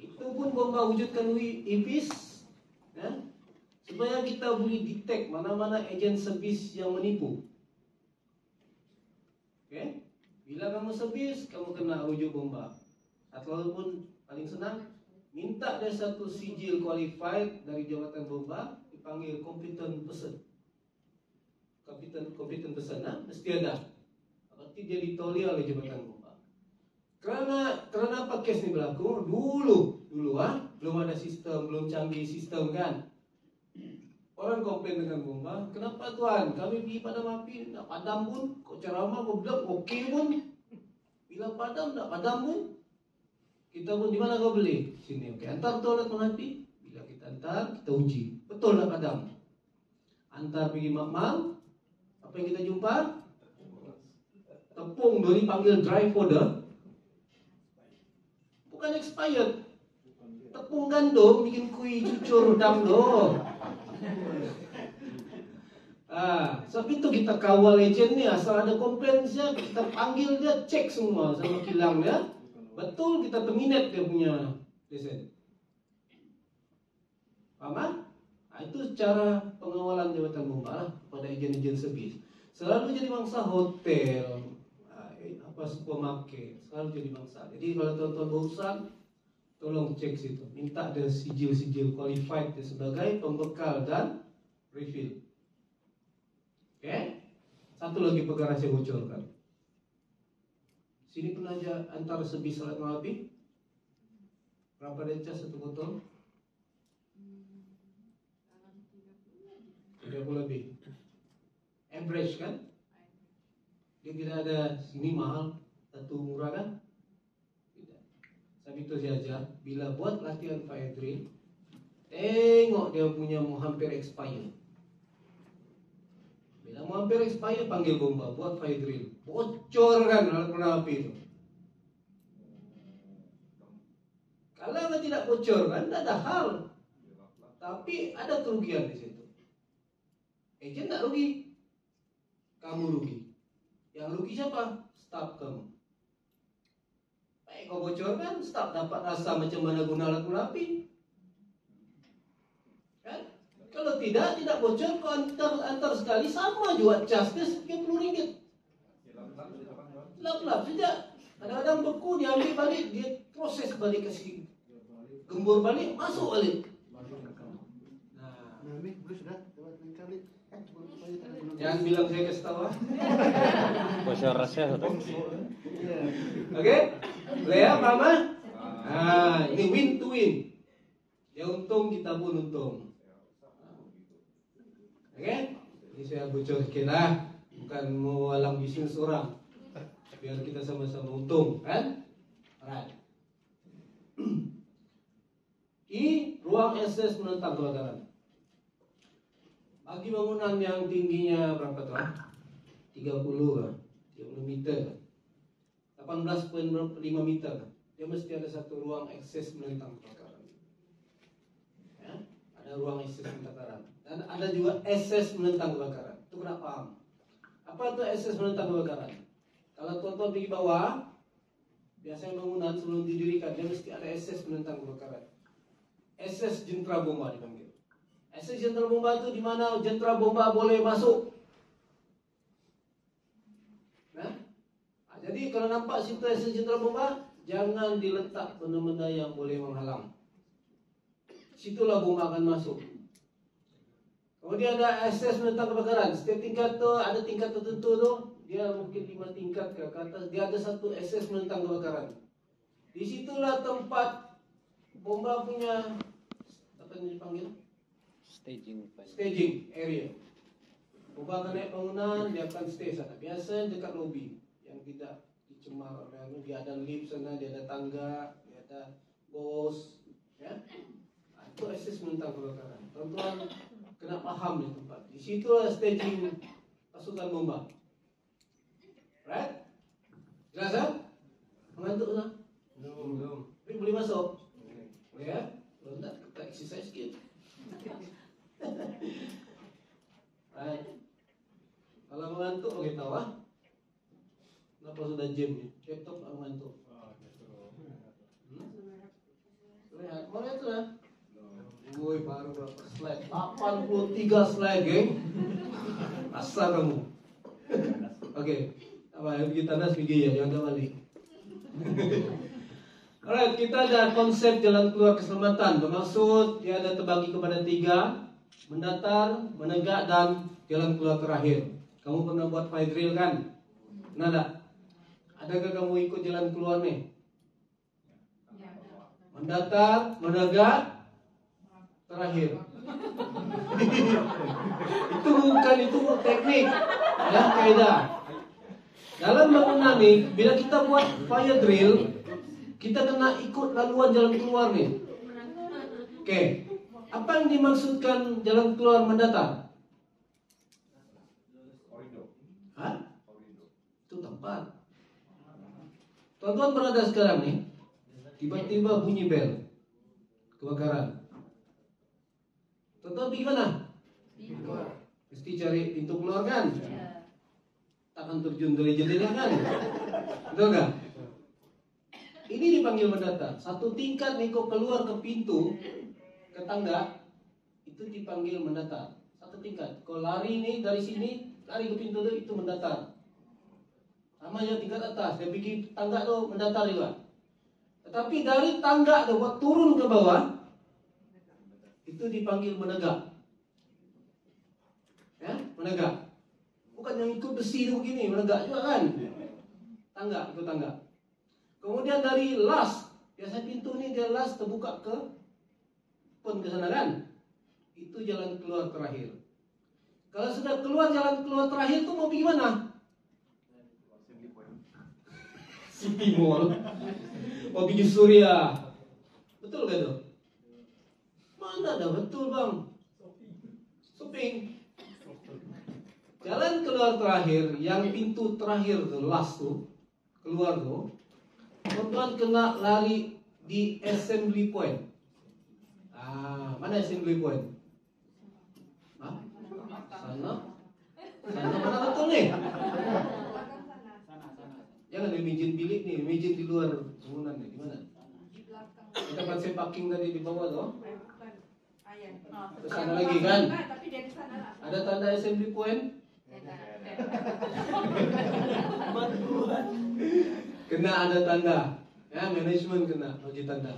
Itu pun bomba wujudkan EVs, ya, supaya kita boleh detect mana-mana agen servis yang menipu. Okay? Bila kamu servis, kamu kena rujuk bomba. Ataupun paling senang, minta dia satu sijil qualified dari jawatan bomba, dipanggil competent person. Competent person, mesti ada. Berarti dia ditolir oleh jabatan bomba. Kerana apa kes ni berlaku? Dulu belum ada sistem, belum canggih sistem kan. Orang komplain dengan bomba, kenapa tuan? Kami pergi padam api, nak padam pun, kau ceramah, kau bilang okey pun. Bila padam, nak padam pun. Kita pun di mana kau beli? Sini, okey. Antar tu alat api. Bila kita antar, kita uji. Betul tak padam? Antar pergi makmal. Apa yang kita jumpa? Tepung tu dipanggil dry powder. Bukan expired. Tepung gandum bikin kuih cucur dam tu. Sebab itu kita kawal ejen ni. Asal ada komplain dia, kita panggil dia, cek semua sama kilang dia. Betul kita terminate dia punya lesen. Faham? Itu cara pengawalan jabatan bomba lah pada ejen-ejen servis. Selalu jadi mangsa hotel, supermarket, selalu jadi mangsa. Jadi kalau tuan-tuan berurusan, tolong cek situ. Minta ada sijil-sijil qualified dia sebagai pembekal dan refill. Okay? Satu lagi perkara saya bocorkan. Sini pernah aja antar servis alat api. Berapa dia cas satu botol? 30 30 lebih. Average kan? Dia tidak ada sini mahal, satu murah kan? Tidak. Sebab itu saja, bila buat latihan fire drill, tengok dia punya mau hampir expire. Bila mau hampir expire, panggil bomba, buat fire drill. Bocorkan alat penapi itu. Kalau tidak bocor kan, tidak ada hal. Tapi ada kerugian di situ. Ejen tidak rugi, kamu rugi. Yang rugi siapa? Staf kamu. Baik kau bocorkan, staf dapat rasa macam mana guna alat penapi. Kan? Kalau tidak bocor, kau antar sekali sama juga casnya RM30. Lap-lap saja. Kadang-kadang beku, dia ambil balik, dia proses balik kasih gembur balik, masuk balik. Jangan bilang saya kasih tahu. Bocor rahasia satu. Oke? Boleh ya, Mama? Ini win to win. Dia untung, kita pun untung. Oke? Ini saya bocor sedikit lah. Bukan mau alam bisnis orang. Biar kita sama-sama untung, kan? Alright. I, ruang akses menentang kebakaran. Bagi bangunan yang tingginya berapa tuh? 30 meter, 18,5 meter. Dia mesti ada satu ruang akses menentang kebakaran. Ya? Ada ruang akses menentang kebakaran. Dan ada juga akses menentang kebakaran. Itu kena paham. Apa itu akses menentang kebakaran? Kalau tuan-tuan pergi bawah, biasanya bangunan sebelum didirikan, dia mesti ada akses menentang kebakaran. Akses jentera bomba dipanggil. Akses jentera bomba itu di mana jentera bomba boleh masuk. Nah, jadi kalau nampak situ akses jentera bomba, jangan diletak benda-benda yang boleh menghalang. Situlah bomba akan masuk. Kemudian ada akses menentang kebakaran. Setiap tingkat tu ada tingkat tertentu tu, dia mungkin 5 tingkat ke atas. Dia ada satu akses menentang kebakaran. Di situlah tempat bomba punya apa yang dipanggil? Staging area. Bomba akan naik bangunan, dia akan stay sana. Biasa dekat lobi yang tidak dicemar oleh dia ada lift sana, dia ada tangga, dia ada bos, ya. Itu akses menentang kebakaran. Tuan-tuan kena paham di tempat. Di situlah staging pasukan bomba. Right? Jelas kan? Mengantuk tak? Belum. Tapi boleh masuk. Boleh ya? Kalau tak, kita exercise sikit. Right. Kalau mengantuk, boleh tahu ah. Kenapa sudah jam ni? Laptop tak mengantuk. Lihat, mau lihat tu lah. Woi, baru berapa slide? 83 slide, geng. Asal kamu. Okey. Apa yang kita tandas pergi ya, jangan balik. Alright, kita ada konsep jalan keluar keselamatan. Bermaksud dia ada terbagi kepada 3: mendatar, menegak, dan jalan keluar terakhir. Kamu pernah buat fire drill kan? Pernah tak? Adakah kamu ikut jalan keluar ni? Mendatar, menegak, terakhir. itu teknik, ya, kaedah. Dalam bangunan ni, bila kita buat fire drill, kita kena ikut laluan jalan keluar ni. Okey. Apa yang dimaksudkan jalan keluar mendatar? Hah? Itu tempat. Tuan-tuan berada sekarang ni, tiba-tiba bunyi bel kebakaran. Tuan-tuan pergi mana? Mesti cari pintu keluar kan? Takkan terjun dari jendela kan? Betul tak? Ini dipanggil mendatar. Satu tingkat ni kau keluar ke pintu, ke tangga, itu dipanggil mendatar. Satu tingkat. Kau lari ni dari sini, lari ke pintu tu, itu mendatar. Sama yang tingkat atas, dia pergi tangga tu mendatar juga. Tetapi dari tangga tu buat turun ke bawah, itu dipanggil menegak. Ya, menegak. Bukan yang ikut besi tu begini, menegak juga kan? Tangga, ikut tangga. Kemudian dari las, biasa pintu ni dia las terbuka ke pun ke sana kan? Itu jalan keluar terakhir. Kalau sudah keluar jalan keluar terakhir tuh mau pergi mana? City Mall. Mau pergi Surya. Betul gak tuh? Mana dah betul bang? Shopping. Jalan keluar terakhir, yang pintu terakhir tuh, last tuh, keluar tuh, teman-teman kena lari di assembly point. Mana assembly point? Hah? Sana? Sana mana betul nih? Jangan imagine bilik nih, imagine di luar bangunan nih, gimana? Kita tempat parking tadi di bawah tuh. Terus sana lagi kan? Ada tanda assembly point? Kena ada tanda. Ya, manajemen kena bagi tanda.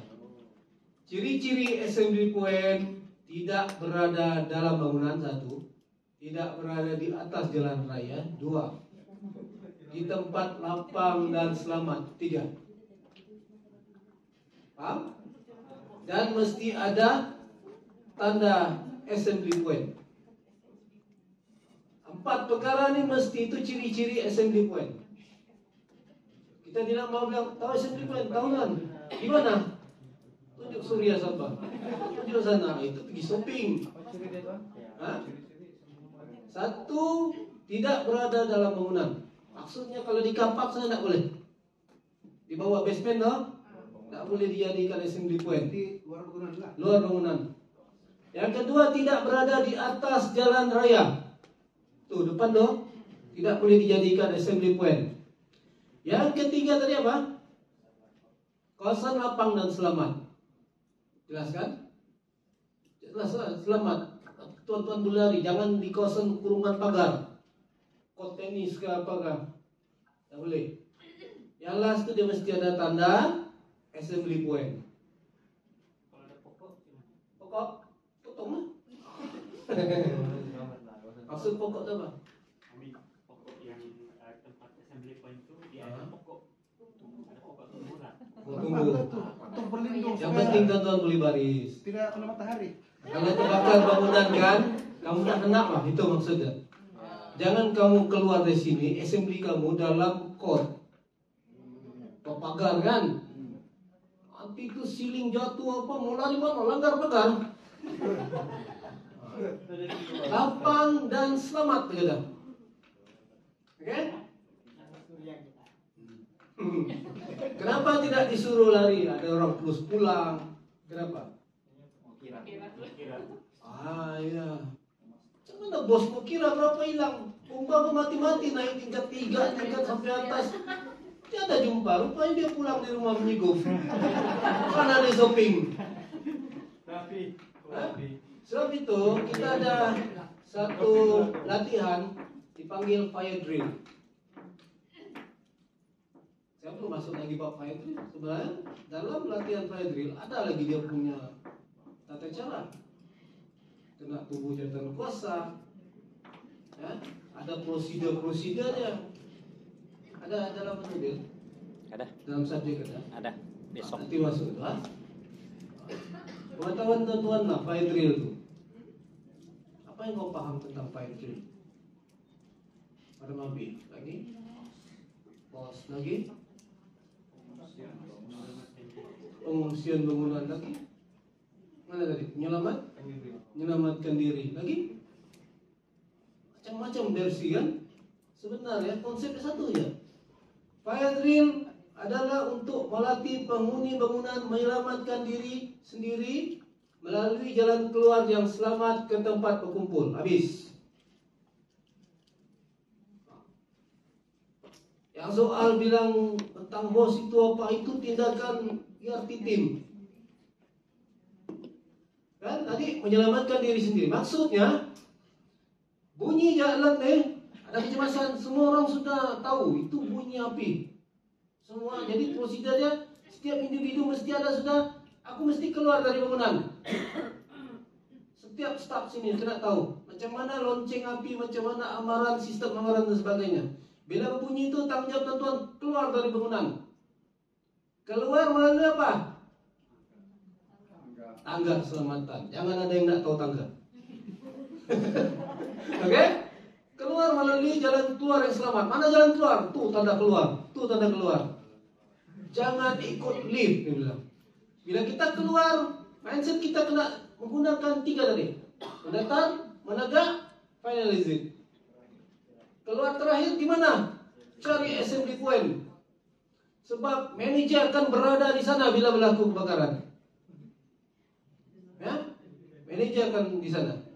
Ciri-ciri assembly point tidak berada dalam bangunan, satu, tidak berada di atas jalan raya, dua, di tempat lapang dan selamat, tiga. Paham? Dan mesti ada tanda assembly point. 4 perkara ni mesti itu ciri-ciri assembly point. Kita tidak mau bilang tahu assembly point, tahu kan? Di mana? Tunjuk Surya Sabah. Tunjuk sana, itu pergi shopping. Hah? Satu, tidak berada dalam bangunan. Maksudnya kalau di kapak sana tak boleh. Di bawah basement no? Tak boleh dijadikan assembly point. Di luar bangunan lah. Luar bangunan. Yang kedua, tidak berada di atas jalan raya. Tuh depan dong, tidak boleh dijadikan assembly point. Yang ketiga tadi apa? Kawasan lapang dan selamat. Jelas kan? Jelas lah, selamat. Tuan-tuan berlari, jangan di kawasan kurungan pagar, kot tenis ke apakah, tak boleh. Yang last itu dia mesti ada tanda assembly point. Kalau ada pokok, potong lah. Maksud pokok tu apa? Pokok yang tempat assembly point itu dia ada pokok. Ada pokok tumbuhan. Tunggu. Untuk berlindung. Yang penting tuan-tuan beli baris. Tidak kena matahari. Kalau terbakar bangunan kan, kamu tak kena lah, itu maksudnya. Jangan kamu keluar dari sini, assembly kamu dalam kot, pagar kan. Nanti itu ceiling jatuh apa, mau lari mana, langgar pagar. Lapang dan selamat kita. Oke? Kenapa tidak disuruh lari? Ada orang terus pulang. Kenapa? Iya. Mana bos mau kira berapa hilang? Umpama mati-mati naik tingkat 3, tingkat sampai atas. Tiada jumpa. Rupanya dia pulang di rumah menyiguf. Mana ada shopping? Sebab itu kita ada satu latihan dipanggil fire drill. Saya belum masuk lagi bab fire drill. Sebenarnya dalam latihan fire drill ada lagi dia punya tata cara. Kena tubuh jantan kuasa, ya, ada prosedur-prosedurnya. Ada dalam mobil? Ada. Dalam subjek ada? Ada. Besok. Nanti masuk itu. Pengetahuan tuan-tuan lah fire drill itu. Apa yang kau paham tentang fire drill? Pada mabi lagi, pos lagi, pengungsian bangunan lagi. Mana tadi? Menyelamatkan diri lagi. Macam-macam versi kan. Sebenarnya konsepnya satu ya. Fire drill adalah untuk melatih penghuni bangunan menyelamatkan diri sendiri melalui jalan keluar yang selamat ke tempat berkumpul. Habis. Yang soal bilang tentang bos itu apa, itu tindakan ERT tim. Kan tadi menyelamatkan diri sendiri. Maksudnya bunyi jalan ada kecemasan, semua orang sudah tahu itu bunyi api. Semua jadi prosedurnya setiap individu mesti ada sudah. Aku mesti keluar dari bangunan. Setiap staf sini kena tahu macam mana lonceng api, macam mana amaran, sistem amaran dan sebagainya. Bila berbunyi itu tanggung jawab tuan-tuan keluar dari bangunan. Keluar melalui apa? Tangga keselamatan. Jangan ada yang tak tahu tangga. Oke? Keluar melalui jalan keluar yang selamat. Mana jalan keluar? Tuh tanda keluar. Tuh tanda keluar. Jangan ikut lift, dia bilang. Bila kita keluar, mindset kita kena menggunakan 3 tadi. Mendatar, menegak, finalize. Keluar terakhir di mana? Cari assembly point. Sebab manajer akan berada di sana bila berlaku kebakaran. Ya? Manajer akan di sana.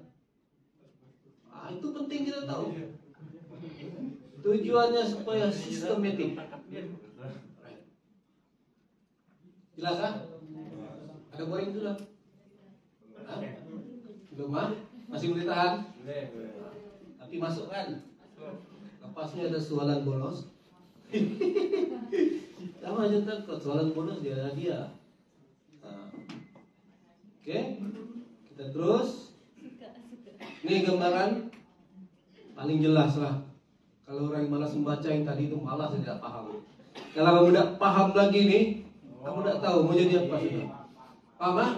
Itu penting kita tahu. Tujuannya supaya sistematik. Jelas ah? Ada boring sudah? Belum ah? Masih boleh tahan? Tapi masuk kan? Lepasnya ada soalan bonus. Sama aja takut soalan bonus dia ada dia. Oke, kita terus. Ini gambaran paling jelas lah. Kalau orang yang malas membaca yang tadi itu malas tidak paham. Kalau kamu tidak paham lagi nih, kamu tidak tahu mau jadi apa sudah. Paham ah?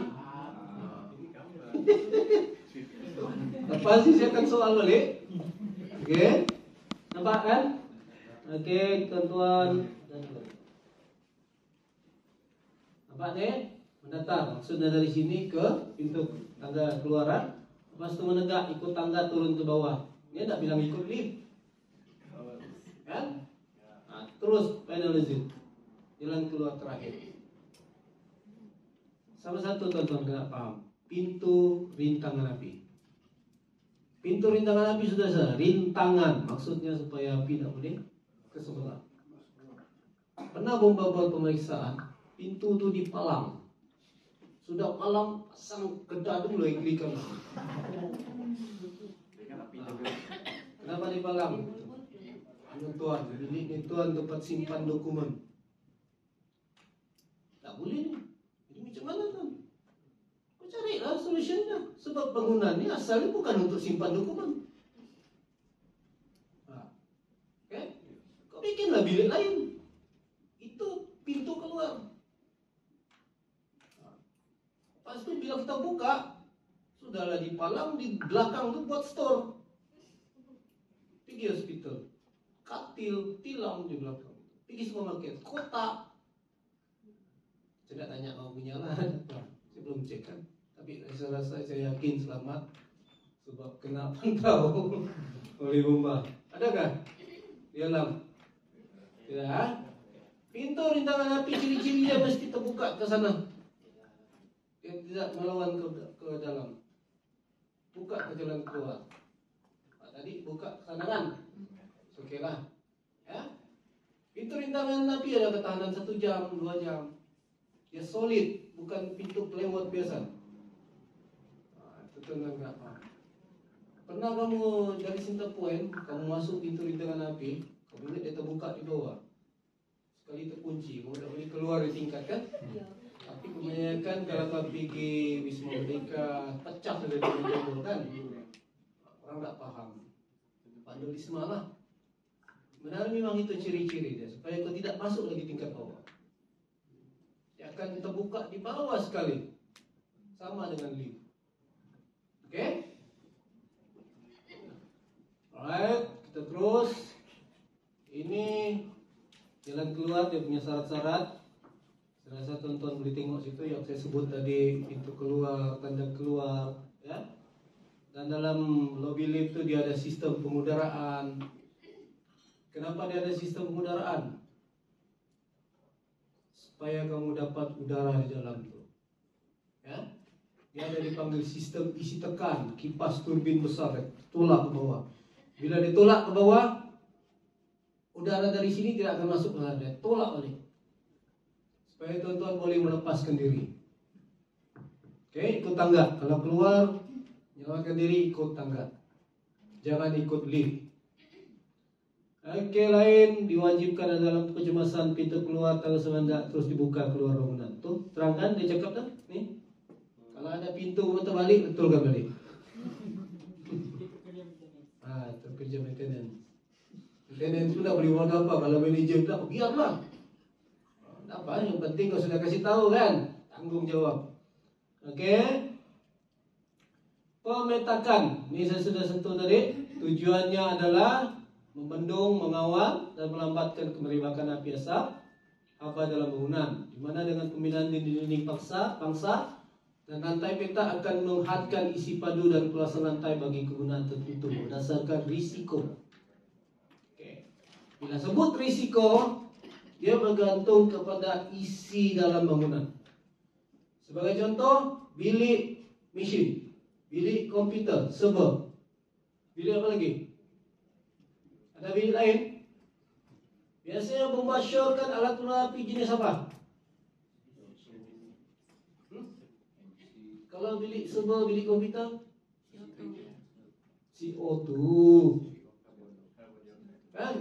Lepas sih saya akan soal balik. Oke, nampak kan? Oke, tuan-tuan dan tuan. Nampak nih? Mendatar. Maksudnya dari sini ke pintu tangga keluaran. Lepas itu menegak, ikut tangga turun ke bawah. Dia tak bilang ikut lift. Kan? Nah, terus finalize. Jalan keluar terakhir. Sama satu tuan-tuan kena paham. Pintu rintangan api. Pintu rintangan api sudah saya. Rintangan. Maksudnya supaya api tak boleh ke sebelah. Pernah buat pemeriksaan. Pintu itu dipalang. Sudah malam pasang kedah dulu iklikan. Kenapa dipalang? Tuan, ini tuan tempat simpan dokumen. Tak boleh ni. Jadi macam mana tuan? Kau carilah solusinya. Sebab bangunan ni asalnya bukan untuk simpan dokumen. Okay? Kau bikinlah bilik lain. Itu pintu keluar. Lepas tu bila kita buka, sudahlah dipalang di belakang tu buat store. Pergi hospital, katil, tilam di belakang. Pergi supermarket, kotak. Saya tak tanya kau punya lah. Saya belum cek kan. Tapi saya rasa saya yakin selamat. Sebab kena pantau oleh bomba. Adakah? Di dalam? Tidak. Pintu rintangan api ciri-cirinya mesti terbuka ke sana. Dia tidak melawan ke dalam. Buka ke jalan keluar. Tadi buka ke sana kan? Okey lah. Ya? Pintu rintangan api ada ketahanan 1 jam, 2 jam. Dia solid, bukan pintu pelewat biasa. Itu enggak apa. Pernah kamu dari Center Point, kamu masuk pintu rintangan api, kamu lihat dia terbuka di bawah. Sekali terkunci, kamu tak boleh keluar di tingkat kan? Ya. Tapi kebanyakan kalau kau pergi Wisma Merdeka, pecah sudah di kan? Orang tak faham. Vandalisme lah. Benar memang itu ciri-ciri dia, supaya kau tidak masuk lagi tingkat bawah. Dia akan terbuka di bawah sekali. Sama dengan lift. Oke? Alright, kita terus. Ini jalan keluar, dia punya syarat-syarat. Saya rasa tuan-tuan boleh tengok situ yang saya sebut tadi, pintu keluar, tanda keluar, ya. Dan dalam lobby lift itu dia ada sistem pengudaraan. Kenapa dia ada sistem pengudaraan? Supaya kamu dapat udara di dalam itu. Ya. Dia ada dipanggil sistem isi tekan, kipas turbin besar, tolak ke bawah. Bila ditolak ke bawah, udara dari sini tidak akan masuk ke dalam, dia tolak balik. Supaya tuan-tuan boleh melepaskan diri. Oke, ikut tangga. Kalau keluar, nyalakan diri, ikut tangga. Jangan ikut lift. Oke, lain diwajibkan dalam kecemasan pintu keluar tangga semandak terus dibuka keluar bangunan. Tuh, terangkan dia cakap dah. Nih. Kalau ada pintu putar balik, betulkan balik. Itu kerja maintenance. Maintenance pun tak boleh buat apa. Kalau manager tak, biarlah. Apa yang penting kau sudah kasih tahu kan, tanggung jawab. Oke. Pemetakan, ini saya sudah sentuh tadi. Tujuannya adalah membendung, mengawal, dan melambatkan kemeribatan api asap haba dalam bangunan. Di mana dengan pembinaan dinding-dinding pangsa dan lantai peta akan menghadkan isi padu dan kulasan lantai bagi kegunaan tertentu berdasarkan risiko. Oke. Bila sebut risiko, dia bergantung kepada isi dalam bangunan. Sebagai contoh, bilik mesin, bilik komputer, server. Bilik apa lagi? Ada bilik lain? Biasanya membasyarkan alat penerangan jenis apa? Kalau bilik server, bilik komputer? CO2. Kan?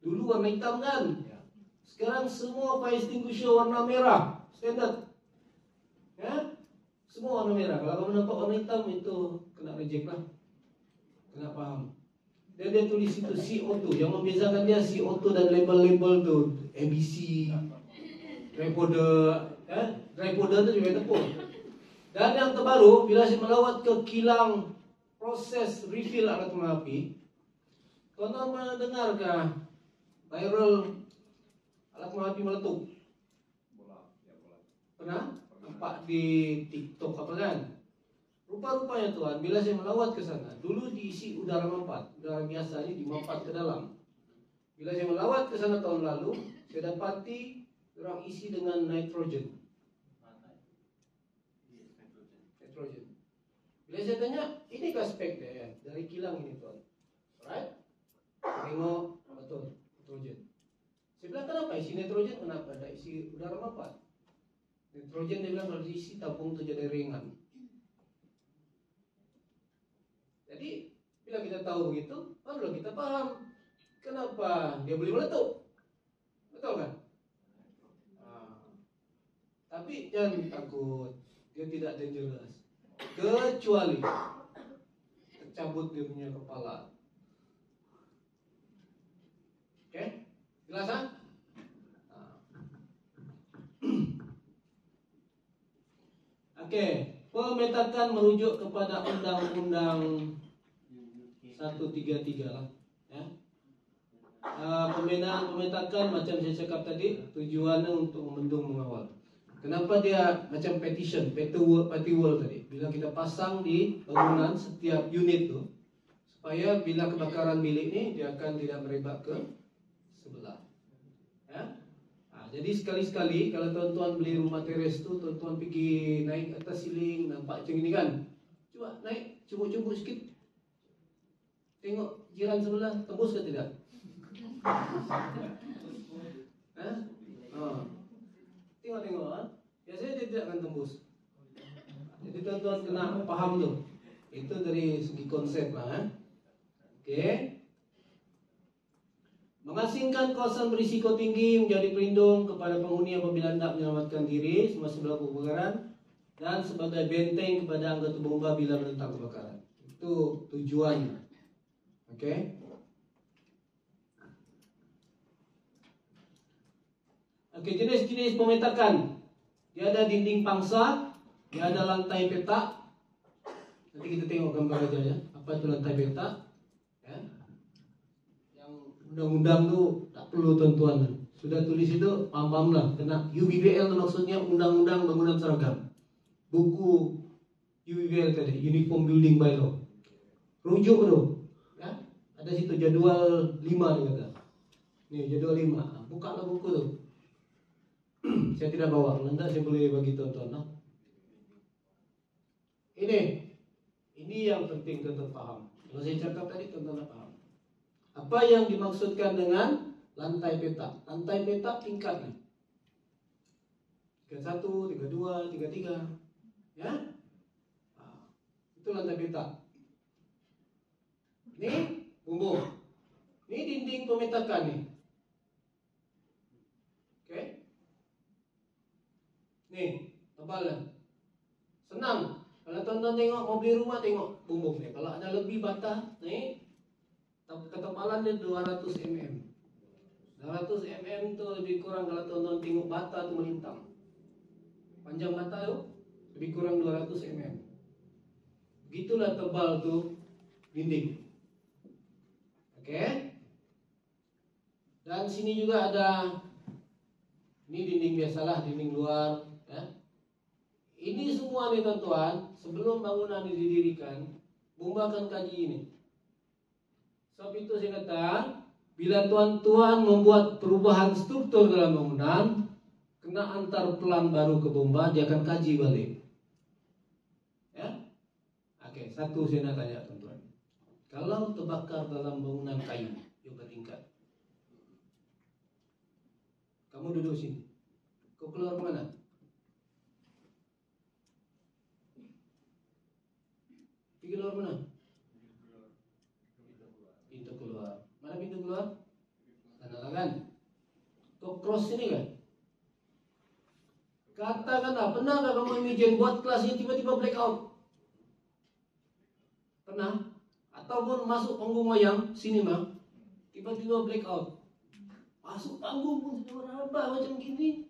Dulu warna hitam kan? Sekarang semua fire extinguisher warna merah. Standard. Ya? Semua warna merah. Kalau kamu nampak warna hitam, itu kena reject lah. Kena faham. Dan dia tulis itu CO2. Yang membezakan dia CO2 dan label-label tu ABC, Repoder, Repoder tu juga tepung. Dan yang terbaru, bila saya melawat ke kilang proses refill alat penerangan api, tuan-tuan mendengarkah viral alat penerangan api meletup? Pernah? Nampak di TikTok apa kan? Rupa-rupanya tuan, bila saya melawat ke sana, dulu diisi udara mampat. Udara biasa ini dimampat ke dalam. Bila saya melawat ke sana tahun lalu, saya dapati orang isi dengan nitrogen. Nitrogen. Bila saya tanya, ini ke aspek dia ya, dari kilang ini tuan. Alright? Tengok, betul, nitrogen. Saya bilang kenapa isi nitrogen? Kenapa ada isi udara mampat? Nitrogen dia bilang kalau diisi tabung itu jadi ringan. Jadi bila kita tahu begitu, barulah kita paham kenapa dia boleh meletup. Betul kan? Tapi jangan takut, dia tidak dangerous. Kecuali tercabut dia punya kepala. Oke? Jelas kan? Oke, pemetakan merujuk kepada Undang-Undang 133 lah. Ya. Pemetakan macam saya cakap tadi, tujuannya untuk membendung mengawal. Kenapa dia macam petition, party wall tadi? Bila kita pasang di bangunan setiap unit tu, supaya bila kebakaran bilik ni dia akan tidak merebak ke sebelah. Ya. Jadi sekali-sekali kalau tuan-tuan beli rumah teres tu, tuan-tuan pergi naik atas siling, nampak macam ini kan? Cuba naik, cubuk-cubuk sikit. Tengok jiran sebelah, tembus ke tidak? Tengok-tengok ha? Biasanya dia tidak akan tembus. Jadi tuan-tuan kena faham tu. Itu dari segi konsep lah. Okey. Mengasingkan kawasan berisiko tinggi menjadi pelindung kepada penghuni apabila hendak menyelamatkan diri semasa berlaku kebakaran dan sebagai benteng kepada anggota bomba bila menentang kebakaran. Itu tujuannya. Okey. Okey, jenis-jenis pemetakan. Dia ada dinding pangsa, dia ada lantai petak. Nanti kita tengok gambar aja ya. Apa itu lantai petak? Ya. Yang undang-undang tu tak perlu tuan-tuan. Sudah tulis itu, paham-paham lah. Kena UBBL tu maksudnya Undang-Undang Bangunan Seragam. Buku UBBL tadi, Uniform Building Bylaw. Rujuk tu. Ya. Ada situ jadual 5 dia kata. Ni jadual 5. Buka lah buku tu. Saya tidak bawa, nanti saya boleh bagi tuan-tuan lah. Ini yang penting tuan-tuan faham. Kalau saya cakap tadi tuan-tuan faham. Apa yang dimaksudkan dengan lantai petak? Lantai petak tingkat ni. 31, 32, 33. Ya? Itu lantai petak. Ni bumbung. Ni dinding pemetakan ni. Okey? Ni, tebal. Senang. Kalau tuan-tuan tengok mau beli rumah, tengok bumbung ni. Kalau ada lebih bata, ni ketebalan dia 200 mm. 200 mm tu lebih kurang kalau tuan-tuan tengok bata tu melintang. Panjang bata tu lebih kurang 200 mm. Begitulah tebal tuh dinding. Oke. Dan sini juga ada, ini dinding biasalah, dinding luar, ya. Ini semua nih teman-teman, sebelum bangunan ini didirikan, Bumba akan kaji ini. Sebab itu saya kata, bila tuan-tuan membuat perubahan struktur dalam bangunan, kena antar pelan baru ke Bumba, dia akan kaji balik. Ya, oke. Satu saya nak tanya teman-tuan, kalau terbakar dalam bangunan kayu yang bertingkat, kamu duduk sini, kau keluar ke mana? Pergi keluar mana? Pintu keluar. Mana pintu keluar? Sana kan? Kau cross sini kan? Katakanlah, pernahkah kamu imagine buat kelasnya tiba-tiba blackout? Pernah? Ataupun masuk panggung wayang, sinema, tiba-tiba blackout. Masuk panggung pun sudah apa macam gini.